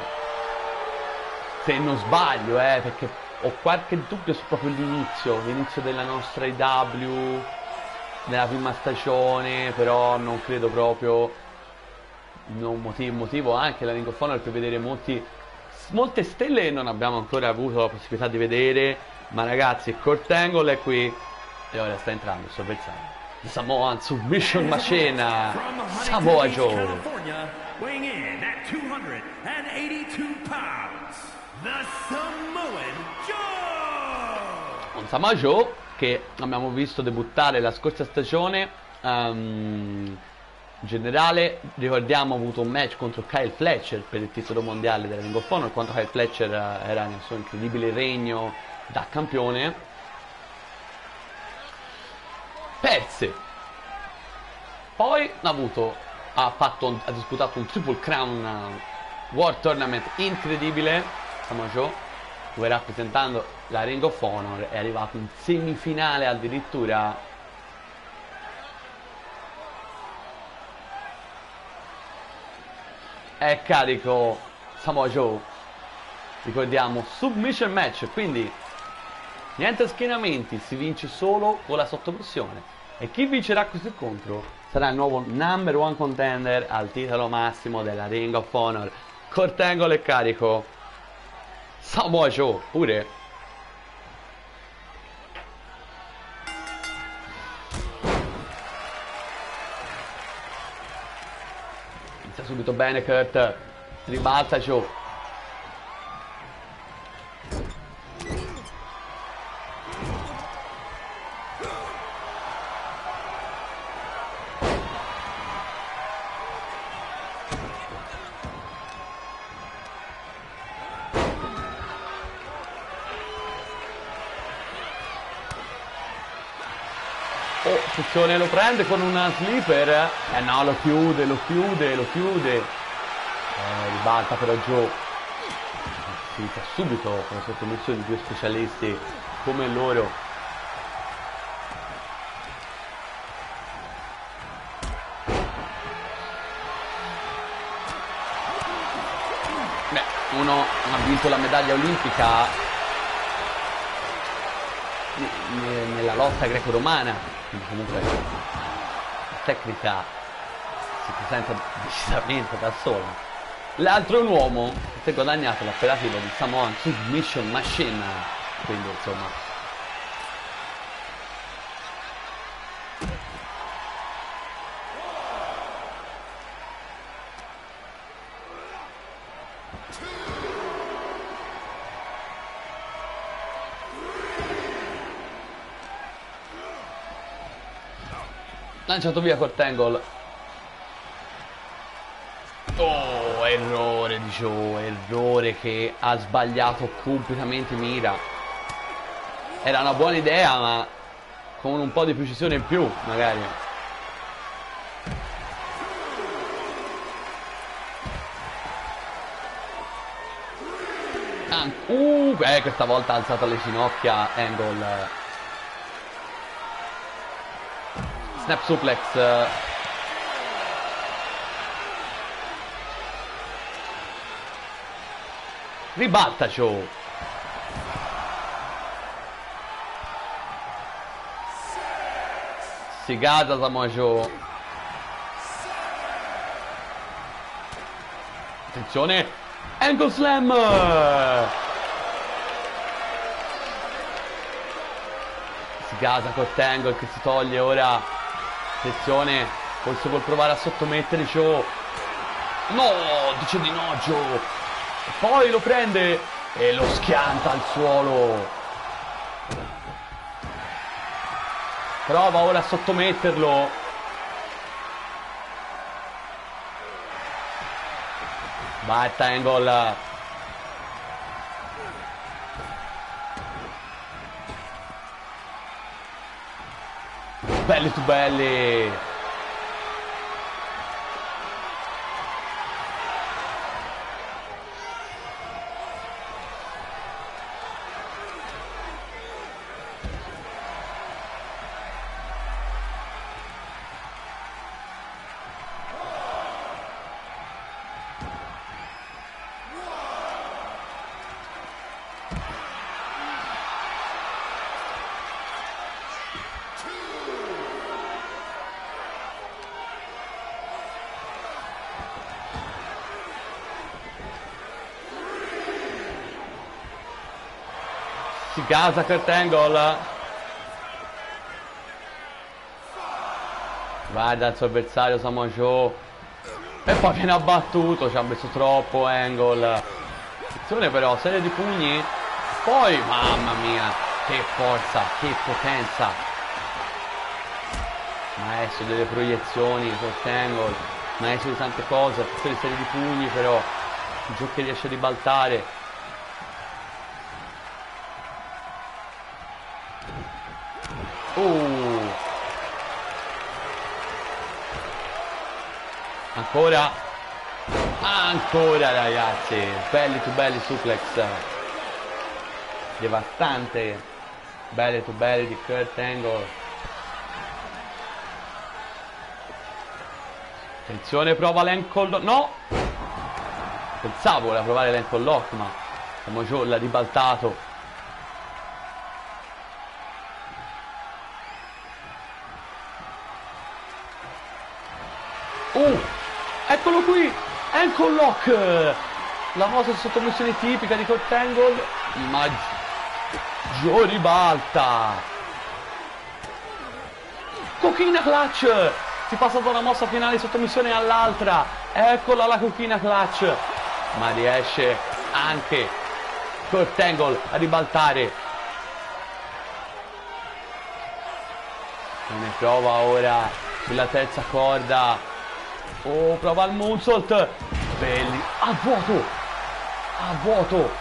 Se non sbaglio, perché ho qualche dubbio su proprio l'inizio della nostra IW, nella prima stagione, però non credo proprio. Non motivo anche la Ring of Honor per vedere molte stelle che non abbiamo ancora avuto la possibilità di vedere. Ma ragazzi, Kurt Angle è qui e ora sta entrando, sto pensando. Samoan Submission Machine, Samoa Joe. Weighing in at 282 pounds, the Samoan Joe. Un Samoa Joe che abbiamo visto debuttare la scorsa stagione. In generale, ricordiamo, ha avuto un match contro Kyle Fletcher per il titolo mondiale della Ring of Honor, quando Kyle Fletcher era nel suo incredibile regno da campione. Perse. Poi ha disputato un Triple Crown World Tournament incredibile. Samoa Joe, dove rappresentando la Ring of Honor è arrivato in semifinale addirittura. È carico Samoa Joe. Ricordiamo, submission match, quindi niente schienamenti, si vince solo con la sottopressione. E chi vincerà questo incontro sarà il nuovo number one contender al titolo massimo della Ring of Honor. Kurt Angle è carico, Samoa Joe pure. subito bene Kurt. Ribalta Joe. Oh, attenzione, lo prende con una sleeper. No, lo chiude. Ribalta però Joe. Si fa subito con le sottomissioni di due specialisti come loro. Beh, uno ha vinto la medaglia olimpica nella lotta greco-romana, quindi comunque la tecnica si presenta decisamente da sola. L'altro è un uomo che si è guadagnato l'appellativo di Samoan Submission Machine, quindi insomma lanciato via Kurt Angle. Oh, errore di Joe, errore che ha sbagliato completamente mira. Era una buona idea, ma con un po' di precisione in più, magari. Questa volta ha alzato le ginocchia Angle. Snap suplex. Ribalta Joe. Si gasa Samoa Joe. Attenzione. Ankle slam. Si gasa Kurt Angle che si toglie ora. Attenzione. Forse vuol provare a sottomettere Joe. No, dice di no Joe. E poi lo prende e lo schianta al suolo. Prova ora a sottometterlo. Vai Angle. Belli to belli. Si gasa Kurt Angle. Vai dal suo avversario Samoa Joe. E poi viene abbattuto. Ci ha messo troppo Angle. Attenzione però, serie di pugni. Poi, mamma mia, che forza, che potenza. Maestro delle proiezioni Kurt Angle. Maestro di tante cose. Attenzione, serie di pugni però. Il Joe che riesce a ribaltare. Ancora ragazzi, belli to belli suplex devastante, belli to belli di Kurt Angle. Attenzione, prova l'ankle lock. No, pensavo voleva provare l'ankle lock, ma Samoa Joe l'ha ribaltato. Eccolo qui, ankle lock, la mossa di sottomissione tipica di Kurt Angle, ma Joe ribalta. Coquina clutch, si passa da una mossa finale di sottomissione all'altra, Eccola la cochina clutch, ma riesce anche Kurt Angle a ribaltare. Ne prova ora sulla terza corda. Oh, prova il moonsault. Belli, a vuoto, a vuoto.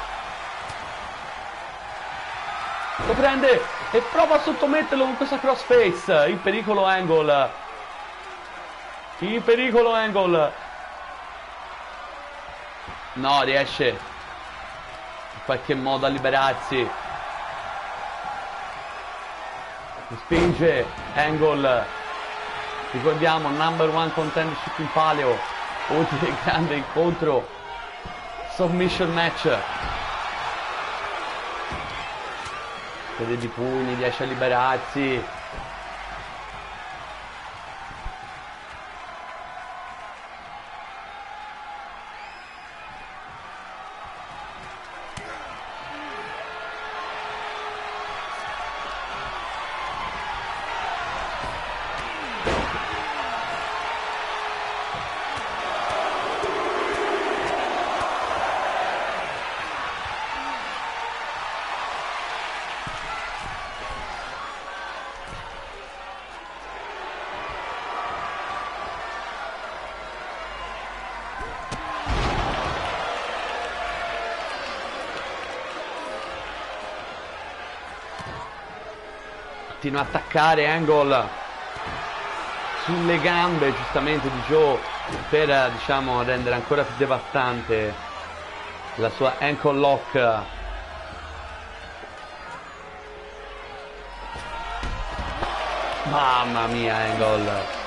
Lo prende e prova a sottometterlo con questa crossface. In pericolo Angle. In pericolo Angle. No, riesce in qualche modo a liberarsi. Spinge Angle. Ricordiamo, number one contendership in paleo. Oltre il grande incontro. Submission match. Vede di pugni, riesce a liberarsi. Continua a attaccare Angle sulle gambe giustamente di Joe per, diciamo, rendere ancora più devastante la sua ankle lock. Mamma mia Angle.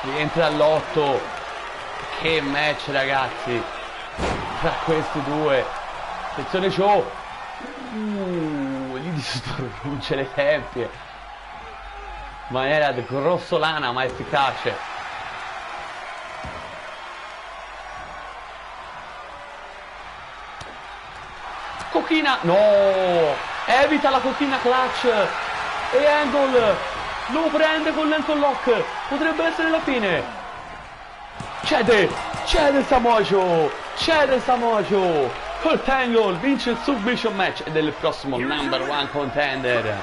Rientra all'8. Che match ragazzi tra questi due. Attenzione Joe. Gli distrugge le tempie in maniera grossolana ma efficace. Cochina. No. Evita la cochina clutch. E Angle lo prende con l'ankle lock. Potrebbe essere la fine. Cede Samoa Joe. Kurt Angle vince il submission match ed è il prossimo number one contender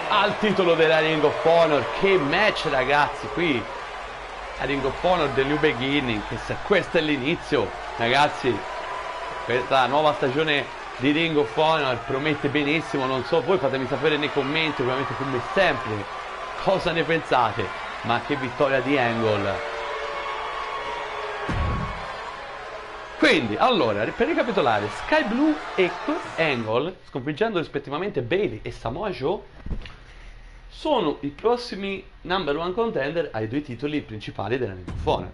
al titolo della Ring of Honor. Che match ragazzi, qui a Ring of Honor The New Beginning. Questo è l'inizio ragazzi. Questa nuova stagione di Ring of Honor promette benissimo. Non so voi, fatemi sapere nei commenti ovviamente come sempre cosa ne pensate. Ma che vittoria di Angle. Quindi allora, per ricapitolare, Skye Blue e Kurt Angle, sconfiggendo rispettivamente Bayley e Samoa Joe, sono i prossimi number one contender ai due titoli principali della Ring of Honor.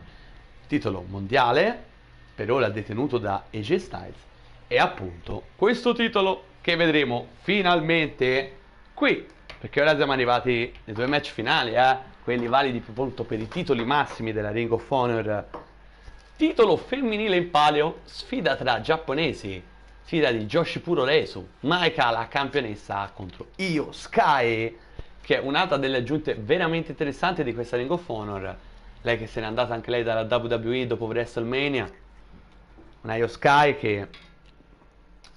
Il titolo mondiale per ora detenuto da AJ Styles e appunto questo titolo che vedremo finalmente qui, perché ora siamo arrivati ai due match finali, quelli validi appunto per i titoli massimi della Ring of Honor. Titolo femminile in paleo, sfida tra giapponesi, sfida di Joshipuro Resu, Maika la campionessa contro Io Sky, che è un'altra delle aggiunte veramente interessanti di questa Ring of Honor. Lei che se n'è andata anche lei dalla WWE dopo WrestleMania, una Io Sky che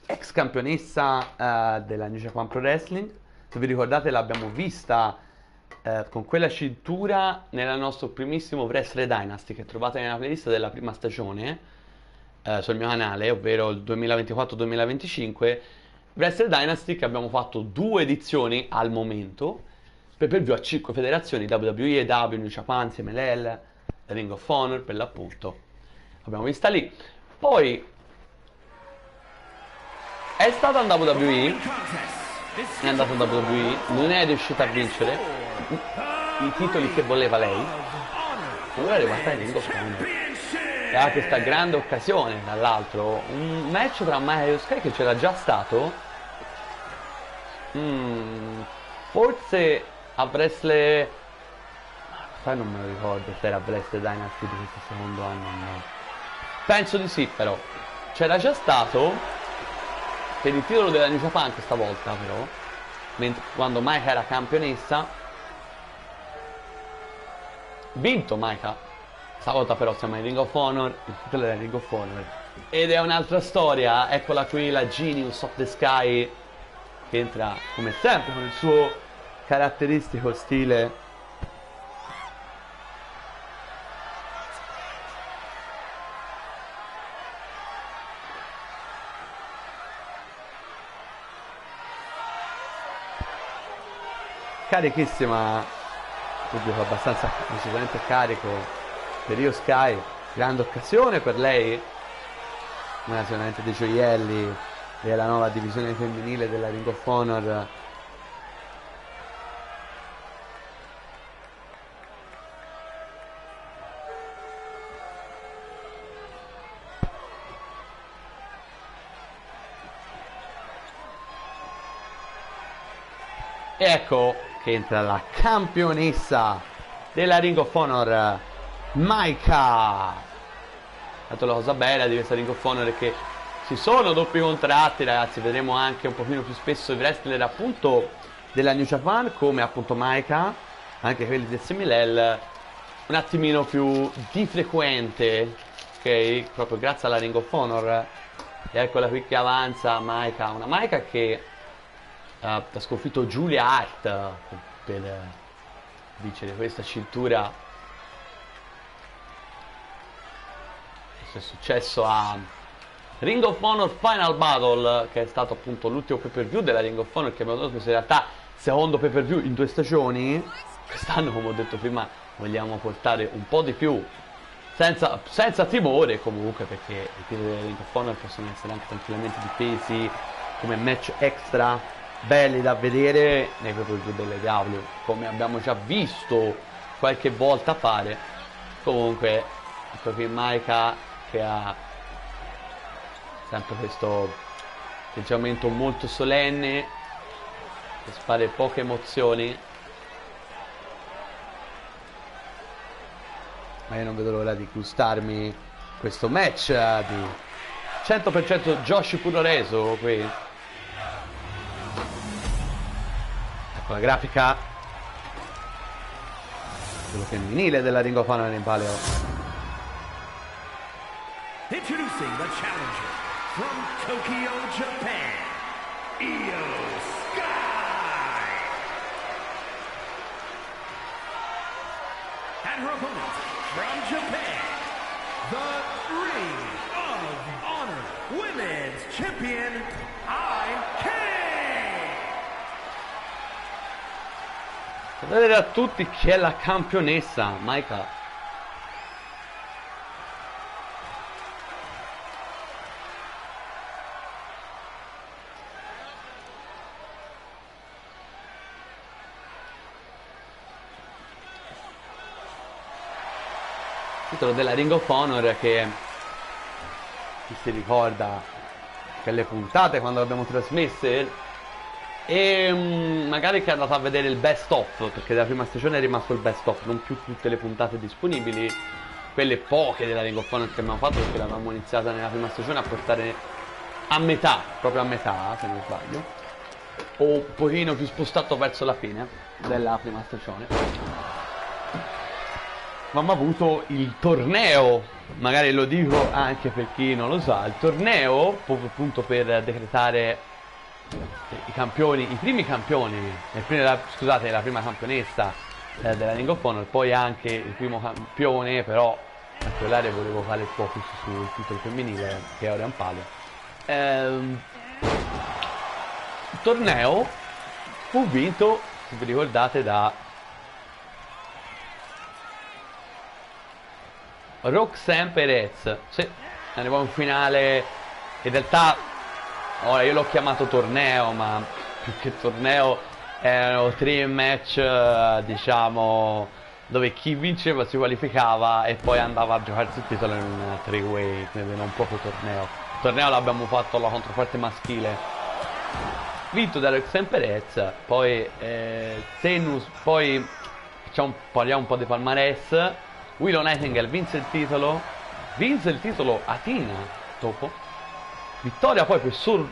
ex campionessa della New Japan Pro Wrestling. Se vi ricordate l'abbiamo vista con quella cintura nel nostro primissimo Wrestler Dynasty che trovate nella playlist della prima stagione sul mio canale, ovvero il 2024-2025 Wrestler Dynasty, che abbiamo fatto 2 edizioni al momento per view a 5 federazioni, WWE, EW, New Japan, CMLL, Ring of Honor per l'appunto, abbiamo vista lì. Poi è stato in WWE, è andato in WWE, non è riuscita a vincere i titoli che voleva lei, ora deve passare in Ring of Honor. E ha questa grande occasione, dall'altro, un match tra Maika e Sky che c'era già stato, forse a Wrestle, sai, non me lo ricordo se era Wrestle Dynasty di questo secondo anno, no. Penso di sì, però c'era già stato per il titolo della New Japan questa volta, però, quando Maika era campionessa, vinto Maika. Stavolta però siamo in Ring of Honor, il titolo è Ring of Honor. Ed è un'altra storia, eccola qui la Genius of the Sky, che entra come sempre con il suo caratteristico stile. Carichissima, pubblico abbastanza decisamente carico per Io Sky, grande occasione per lei, una sicuramente dei gioielli della nuova divisione femminile della Ring of Honor. E ecco che entra la campionessa della Ring of Honor, Maika. Tanto la cosa bella di questa Ring of Honor è che ci sono doppi contratti, ragazzi. Vedremo anche un pochino più spesso i wrestler appunto della New Japan, come appunto Maika, anche quelli del Semilel, un attimino più di frequente, ok? Proprio grazie alla Ring of Honor. E eccola qui che avanza Maika, una Maika che ha sconfitto Julia Hart per vincere questa cintura. È successo a Ring of Honor Final Battle, che è stato appunto l'ultimo pay per view della Ring of Honor, che abbiamo trasmesso in realtà secondo pay per view in 2 stagioni. Quest'anno, come ho detto prima, vogliamo portare un po' di più, senza timore comunque, perché i titoli della Ring of Honor possono essere anche tranquillamente difesi come match extra, belli da vedere nei pay per view delle W, come abbiamo già visto qualche volta fare. Comunque ecco qui Maika, che ha sempre questo atteggiamento molto solenne, per fare poche emozioni, ma io non vedo l'ora di gustarmi questo match di 100% Joshi Puroresu qui. Ecco la grafica dello femminile della Ring of Honor in palio. Introducing the challenger from Tokyo, Japan, Io Sky. And her opponent from Japan, the Ring of Honor Women's Champion, IK. Vedete a tutti chi è la campionessa, Maika. Titolo della Ring of Honor, che chi si ricorda quelle puntate quando l'abbiamo trasmesse, e magari che è andato a vedere il best of, perché dalla prima stagione è rimasto il best of, non più tutte le puntate disponibili, quelle poche della Ring of Honor che abbiamo fatto, perché l'avevamo iniziata nella prima stagione a portare a metà, proprio a metà se non sbaglio, o un pochino più spostato verso la fine della prima stagione. Abbiamo avuto il torneo, magari lo dico anche per chi non lo sa, il torneo proprio appunto per decretare i campioni, i primi campioni, scusate, la prima campionessa della Ring of Honor, poi anche il primo campione, però a quell'area volevo fare il focus sul titolo femminile, che è ora in palio. Il torneo fu vinto, se vi ricordate, da Roxanne Perez. Sì, arriva in finale. In realtà, ora io l'ho chiamato torneo, ma più che torneo erano 3 match, diciamo, dove chi vinceva si qualificava e poi andava a giocarsi il titolo in un 3-way, quindi non proprio torneo. Il torneo l'abbiamo fatto alla controparte maschile, vinto da Roxanne Perez. Poi Senus, poi parliamo un po' di palmarès. Willow Nightingale vinse il titolo Athena dopo vittoria poi per Sol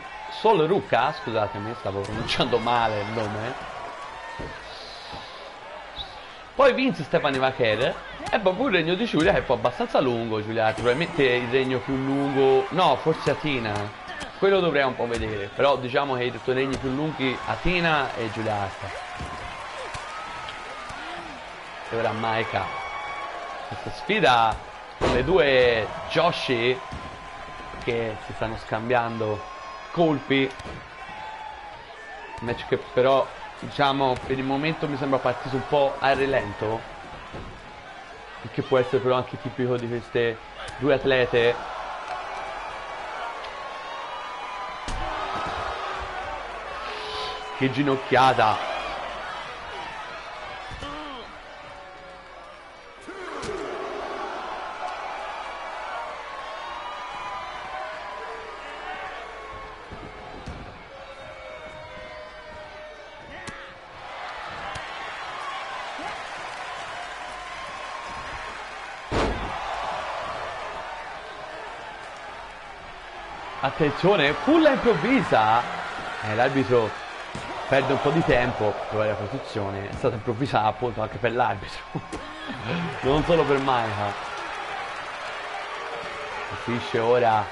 Ruka, scusatemi, stavo pronunciando male il nome. Poi vinse Stephanie Vaquer e dopo il regno di Giulia, che è poi abbastanza lungo. Giulia, probabilmente il regno più lungo, no, forse Athena, quello dovrei un po' vedere, però diciamo che i due regni più lunghi Athena e Giulietta. E ora Maika, questa sfida con le due Joshi che si stanno scambiando colpi, match che però diciamo per il momento mi sembra partito un po' a rilento, il che può essere però anche tipico di queste due atlete. Che ginocchiata. Attenzione, pulla improvvisa. L'arbitro perde un po' di tempo per la posizione. È stata improvvisata appunto anche per l'arbitro. Non solo per Maika. Finisce ora.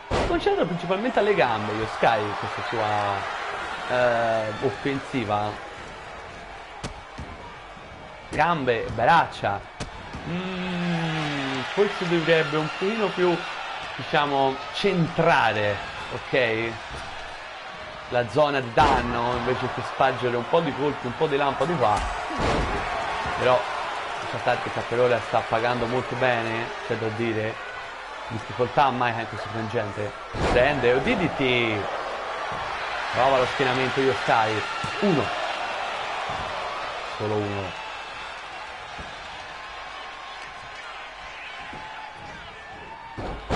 Si concentra principalmente alle gambe io Sky in questa sua offensiva. Gambe, braccia. Forse dovrebbe un pochino più, diciamo, centrare, ok, la zona di danno invece che spargere un po' di colpi, un po' di lampo di qua. Però questa tattica per ora sta pagando molto bene, c'è da dire. Difficoltà Maika in questo frangente. Prende o DDT. Prova lo schienamento io Sky. Uno. Solo uno.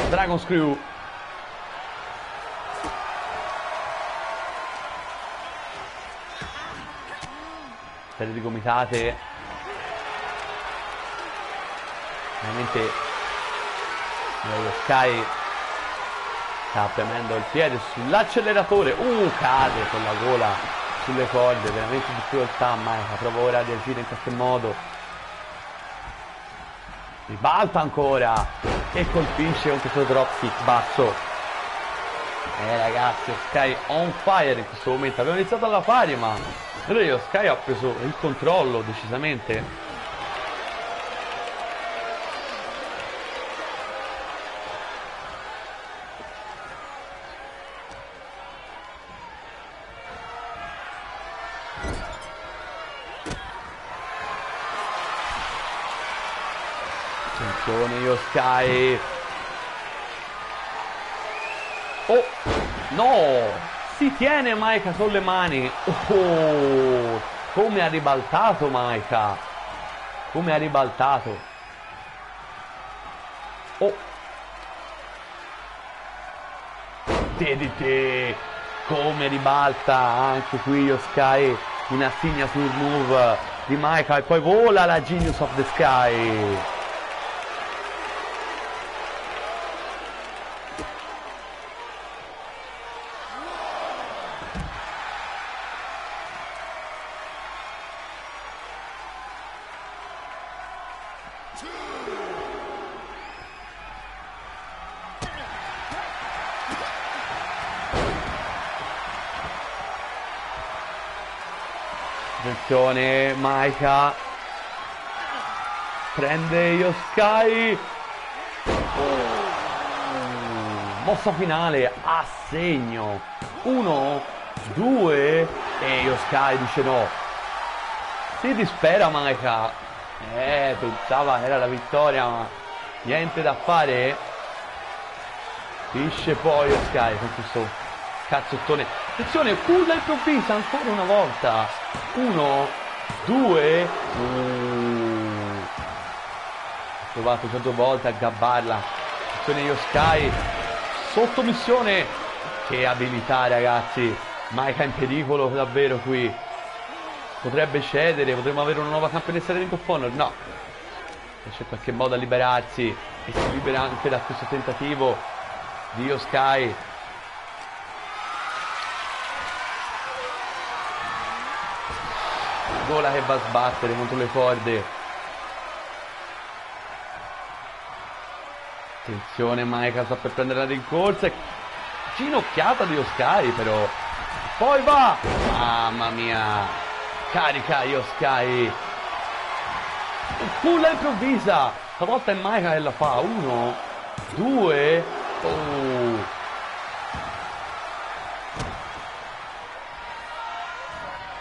Dragon Screw. Serie di gomitate. Veramente lo Sky sta premendo il piede sull'acceleratore. Cade con la gola sulle corde. Veramente difficoltà Maika. Prova ora ad agire in qualche modo. Ribalta ancora e colpisce con questo dropkick basso. Ragazzi, Sky on fire in questo momento. Abbiamo iniziato alla pari, ma allora Sky ha preso il controllo decisamente. Attenzione io Sky. Oh no, si tiene Maika con le mani. Come ha ribaltato Maika, come ha ribaltato. DDT, come ribalta anche qui io Sky, una signature move di Maika e poi vola la Genius of the Sky. Attenzione, Maika prende io Sky. Mossa finale a segno. 1, 2 e io Sky dice no. Si dispera Maika. Pensava era la vittoria, ma niente da fare. Finisce poi Sky con questo cazzottone. Attenzione, culla improvvisa ancora una volta. 1, 2. Ha provato già 2 volte a gabbarla. Attenzione io Sky. Sottomissione. Che abilità, ragazzi. Maika in pericolo davvero qui. Potrebbe cedere, potremmo avere una nuova campionessa del Ring of Honor. No. Riesce in qualche modo a liberarsi. E si libera anche da questo tentativo di Io Sky. Gola che va a sbattere contro le corde. Attenzione, Maika sta per prendere la rincorsa. Ginocchiata di Io Sky però. Poi va. Mamma mia. Carica Io Sky. Pulla improvvisa. Stavolta è Maika che la fa. 1, 2.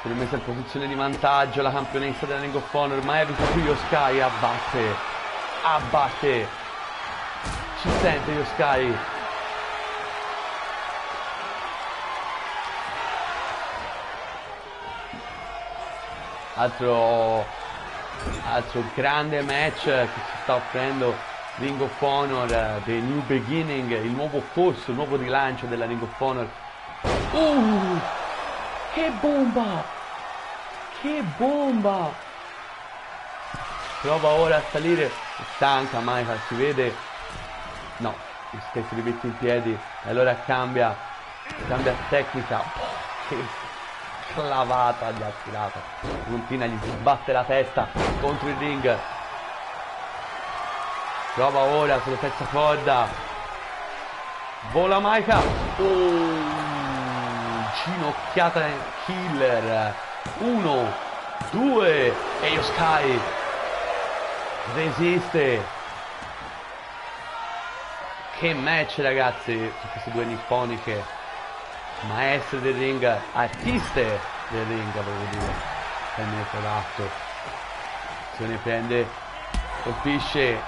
Si è messa in posizione di vantaggio la campionessa della Ring of Honor, ma evita qui Io Sky. Abbatte. Ci sente Io Sky. Altro grande match che si sta offrendo Ring of Honor, The New Beginning, il nuovo corso, il nuovo rilancio della Ring of Honor. Che bomba! Che bomba! Prova ora a salire. Stanca Maika, si vede. No, si rimette in piedi. E allora cambia tecnica. Che clavata gli ha tirato. Continua, gli sbatte la testa contro il ring. Prova ora sulla terza corda. Vola Maika. Ginocchiata killer. 1, 2. E Io Sky resiste. Che match, ragazzi, su queste due nipponiche, maestre del ring, artiste del ring, volevo dire, termine tradotto. Se ne prende, colpisce,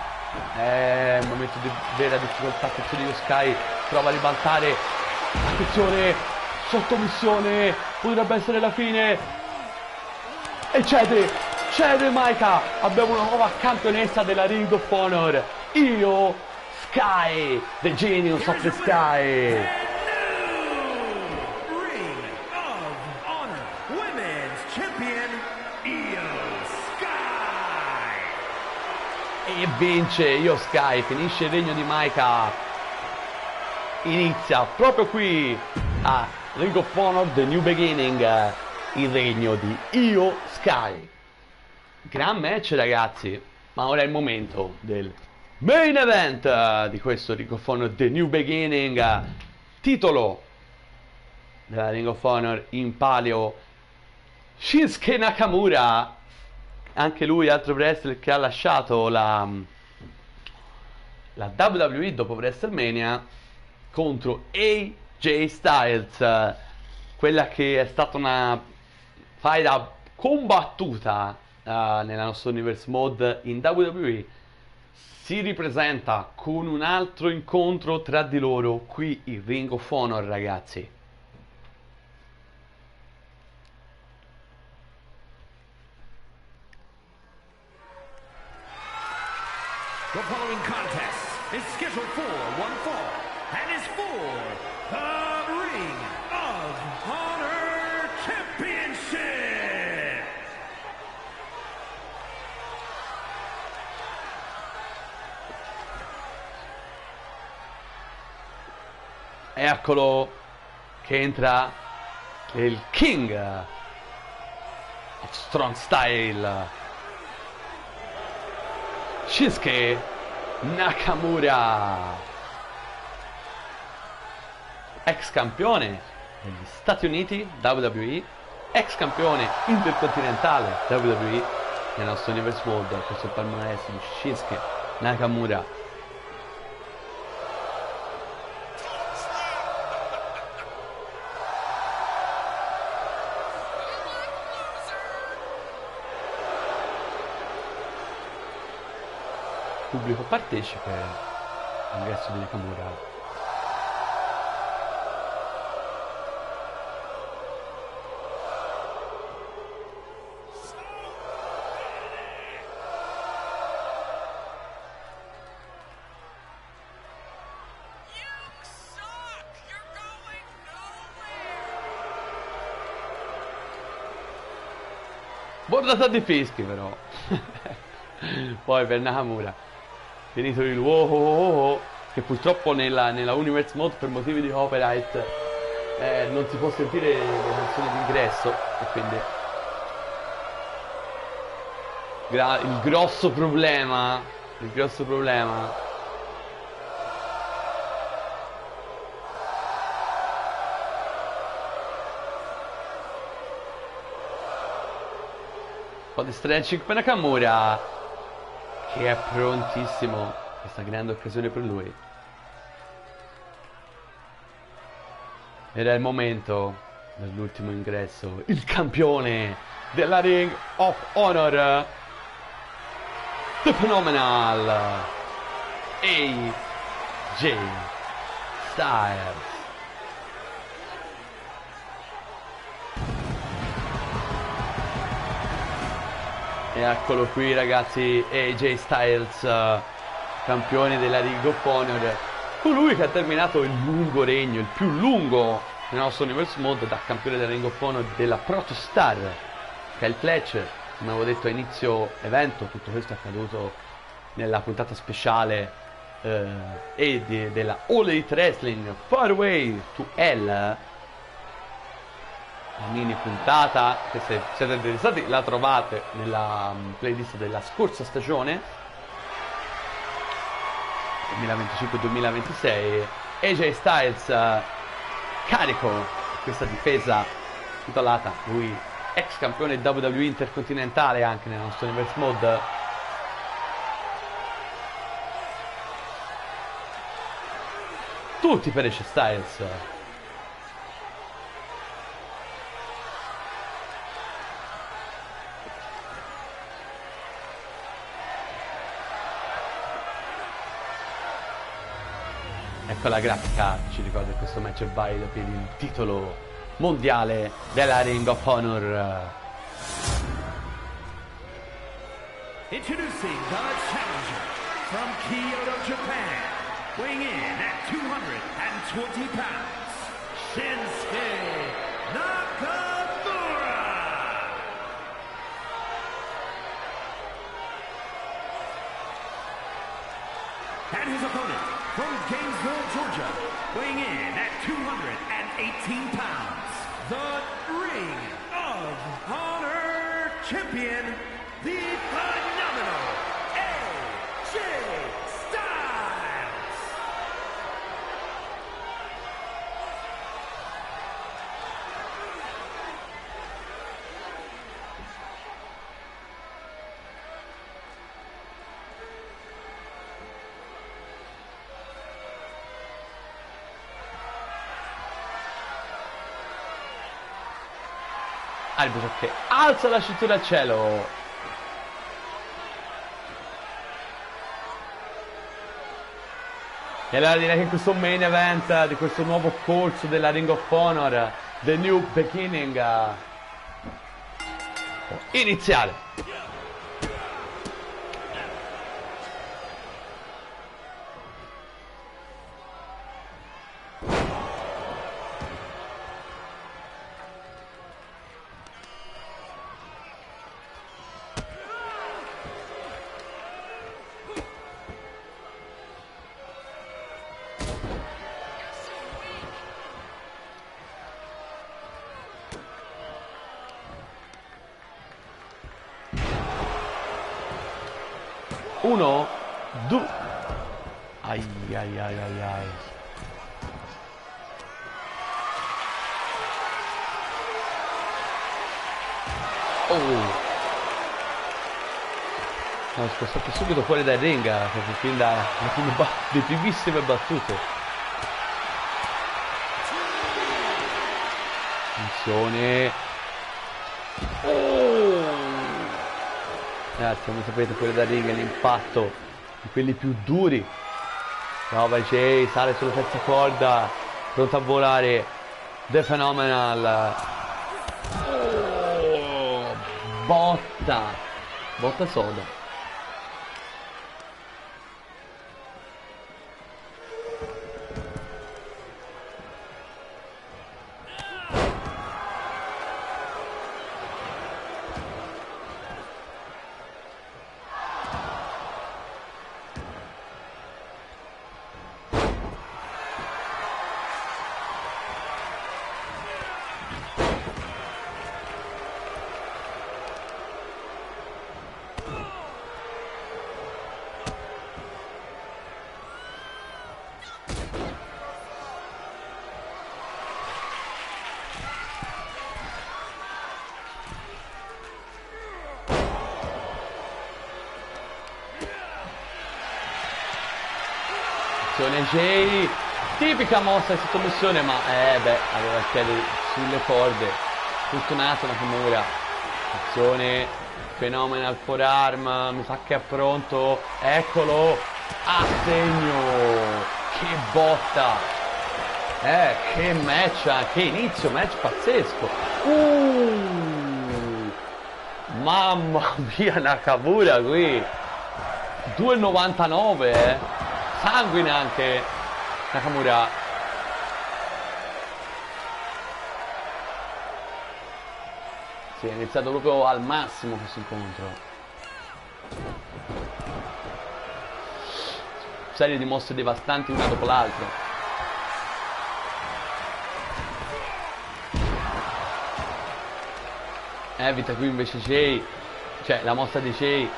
un momento di vera difficoltà. Attenzione Io Sky, prova a ribaltare, attenzione, sottomissione, potrebbe essere la fine, e cede Maika. Abbiamo una nuova campionessa della Ring of Honor, Io Sky, the Genius of the Sky. E vince Io Sky, finisce il regno di Maika. Inizia proprio qui a Ring of Honor The New Beginning il regno di Io Sky. Gran match, ragazzi, ma ora è il momento del main event di questo Ring of Honor The New Beginning, titolo della Ring of Honor in palio Shinsuke Nakamura, anche lui altro wrestler che ha lasciato la WWE dopo WrestleMania, contro AJ Styles, quella che è stata una faida combattuta nella nostra Universe Mode in WWE. Si ripresenta con un altro incontro tra di loro qui in Ring of Honor, ragazzi. The following contest is scheduled for one fall and is for the Ring of Honor Championship. Eccolo che entra il King of Strong Style, Shinsuke Nakamura, ex campione degli Stati Uniti WWE, ex campione intercontinentale WWE nel nostro Universe World. Questo è il palmarès di Shinsuke Nakamura. pubblico partecipe all'ingresso di Nakamura. Bordata di fischi però. Poi per Nakamura finito il wow, che purtroppo nella Universe Mode per motivi di copyright non si può sentire le canzoni d'ingresso, e quindi il grosso problema di stretching per Nakamura, che è prontissimo. Questa grande occasione per lui. Era il momento dell'ultimo ingresso. Il campione della Ring of Honor, The Phenomenal AJ Styles. E eccolo qui ragazzi, AJ Styles, campione della Ring of Honor, colui che ha terminato il lungo regno, il più lungo nel nostro Universe Mode, da campione della Ring of Honor della Protostar, Kyle Fletcher, come avevo detto a inizio evento. Tutto questo è accaduto nella puntata speciale della All Elite Wrestling Far Away to Hell, la mini puntata che, se siete interessati, la trovate nella playlist della scorsa stagione 2025-2026. AJ Styles carico questa difesa titolata, lui ex campione WWE intercontinentale anche nel nostro Universe Mode. Tutti per AJ Styles. Ecco la grafica, ci ricorda che questo match è valido per il titolo mondiale della Ring of Honor. Introducing the challenger from Kyoto, Japan, weighing in at 220 pounds, Shinsuke Nakamura. And his opponent, from Gainesville, Georgia, weighing in at 218 pounds, the Ring of Honor champion, the phenomenal AJ Styles. Arbitro che alza la cintura al cielo. E allora direi che questo main event di questo nuovo corso della Ring of Honor, The New Beginning, iniziale. Uno, due. Ai ai ai ai ai. Oh. Sono spostato subito fuori dal ring, proprio fin dalle primissime battute. Attenzione. Oh. Ragazzi, come sapete, fuori dal ring l'impatto di quelli più duri. Prova Jay, sale sulla terza corda, pronto a volare. The Phenomenal. Oh, botta soda. Jay, tipica mossa di sottomissione, ma aveva il piede sulle corde, fortunato Nakamura. Azione, Phenomenal forearm, mi sa che è pronto, eccolo, a segno, che botta, che match, che inizio, match pazzesco. Mamma mia Nakamura qui, 2,99 sanguine anche Nakamura. Sì, è iniziato proprio al massimo questo incontro. Serie di mosse devastanti una dopo l'altra. Evita qui invece Jay, cioè la mossa di Jay.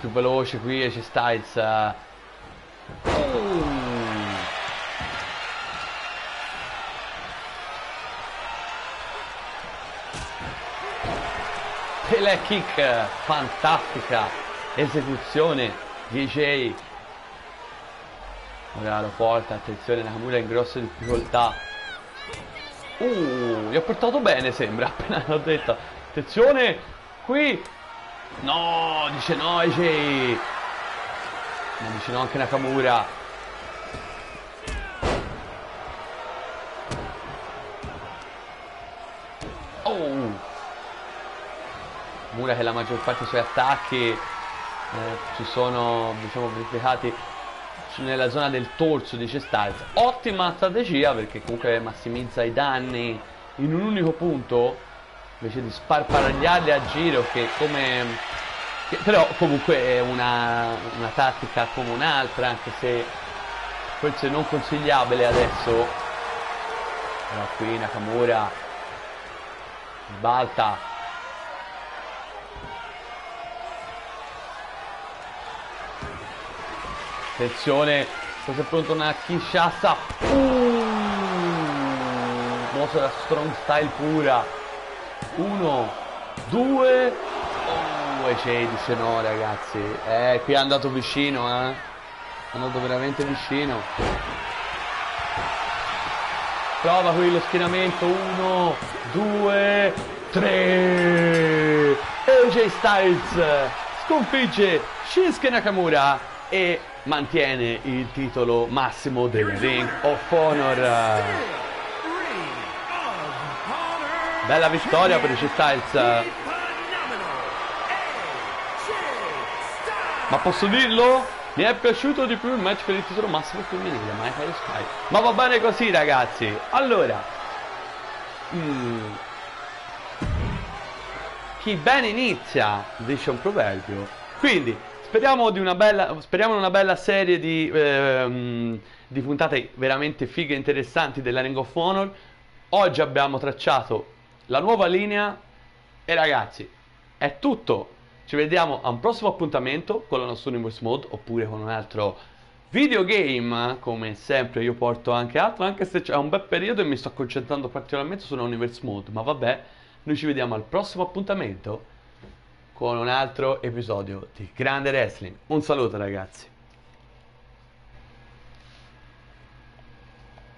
Più veloce qui c'è Styles. Tele kick, fantastica esecuzione di Jay. Guardalo forte, attenzione, Nakamura in grossa difficoltà. Gli ho portato bene sembra, appena l'ho detto. Attenzione, qui. No, dice no AJ. Ma dice no anche Nakamura. Nakamura che la maggior parte dei suoi attacchi ci sono, diciamo, verificati nella zona del torso, dice Styles. Ottima strategia perché comunque massimizza i danni in un unico punto invece di sparparagliarli a giro, però comunque è una tattica come un'altra, anche se forse non consigliabile adesso. Però qui Nakamura sbalta. Attenzione, questo è pronto una Kinshasa. Mossa da strong style pura. 1, 2. AJ dice no ragazzi. Qui è andato vicino, È andato veramente vicino. Prova qui lo schienamento. 1, 2, 3. AJ Styles sconfigge Shinsuke Nakamura e mantiene il titolo massimo del Ring of Honor. Bella vittoria per AJ Styles. Ma posso dirlo? Mi è piaciuto di più il match per il titolo massimo femminile, Michael Sky. Ma va bene così ragazzi. Allora, chi bene inizia, dice un proverbio. Quindi speriamo in una bella serie di puntate veramente fighe e interessanti della Ring of Honor. Oggi abbiamo tracciato la nuova linea e ragazzi è tutto. Ci vediamo a un prossimo appuntamento con la nostra Universe Mode oppure con un altro videogame. Come sempre io porto anche altro, anche se c'è un bel periodo e mi sto concentrando particolarmente sulla Universe Mode. Ma vabbè, noi ci vediamo al prossimo appuntamento con un altro episodio di Grande Wrestling. Un saluto ragazzi.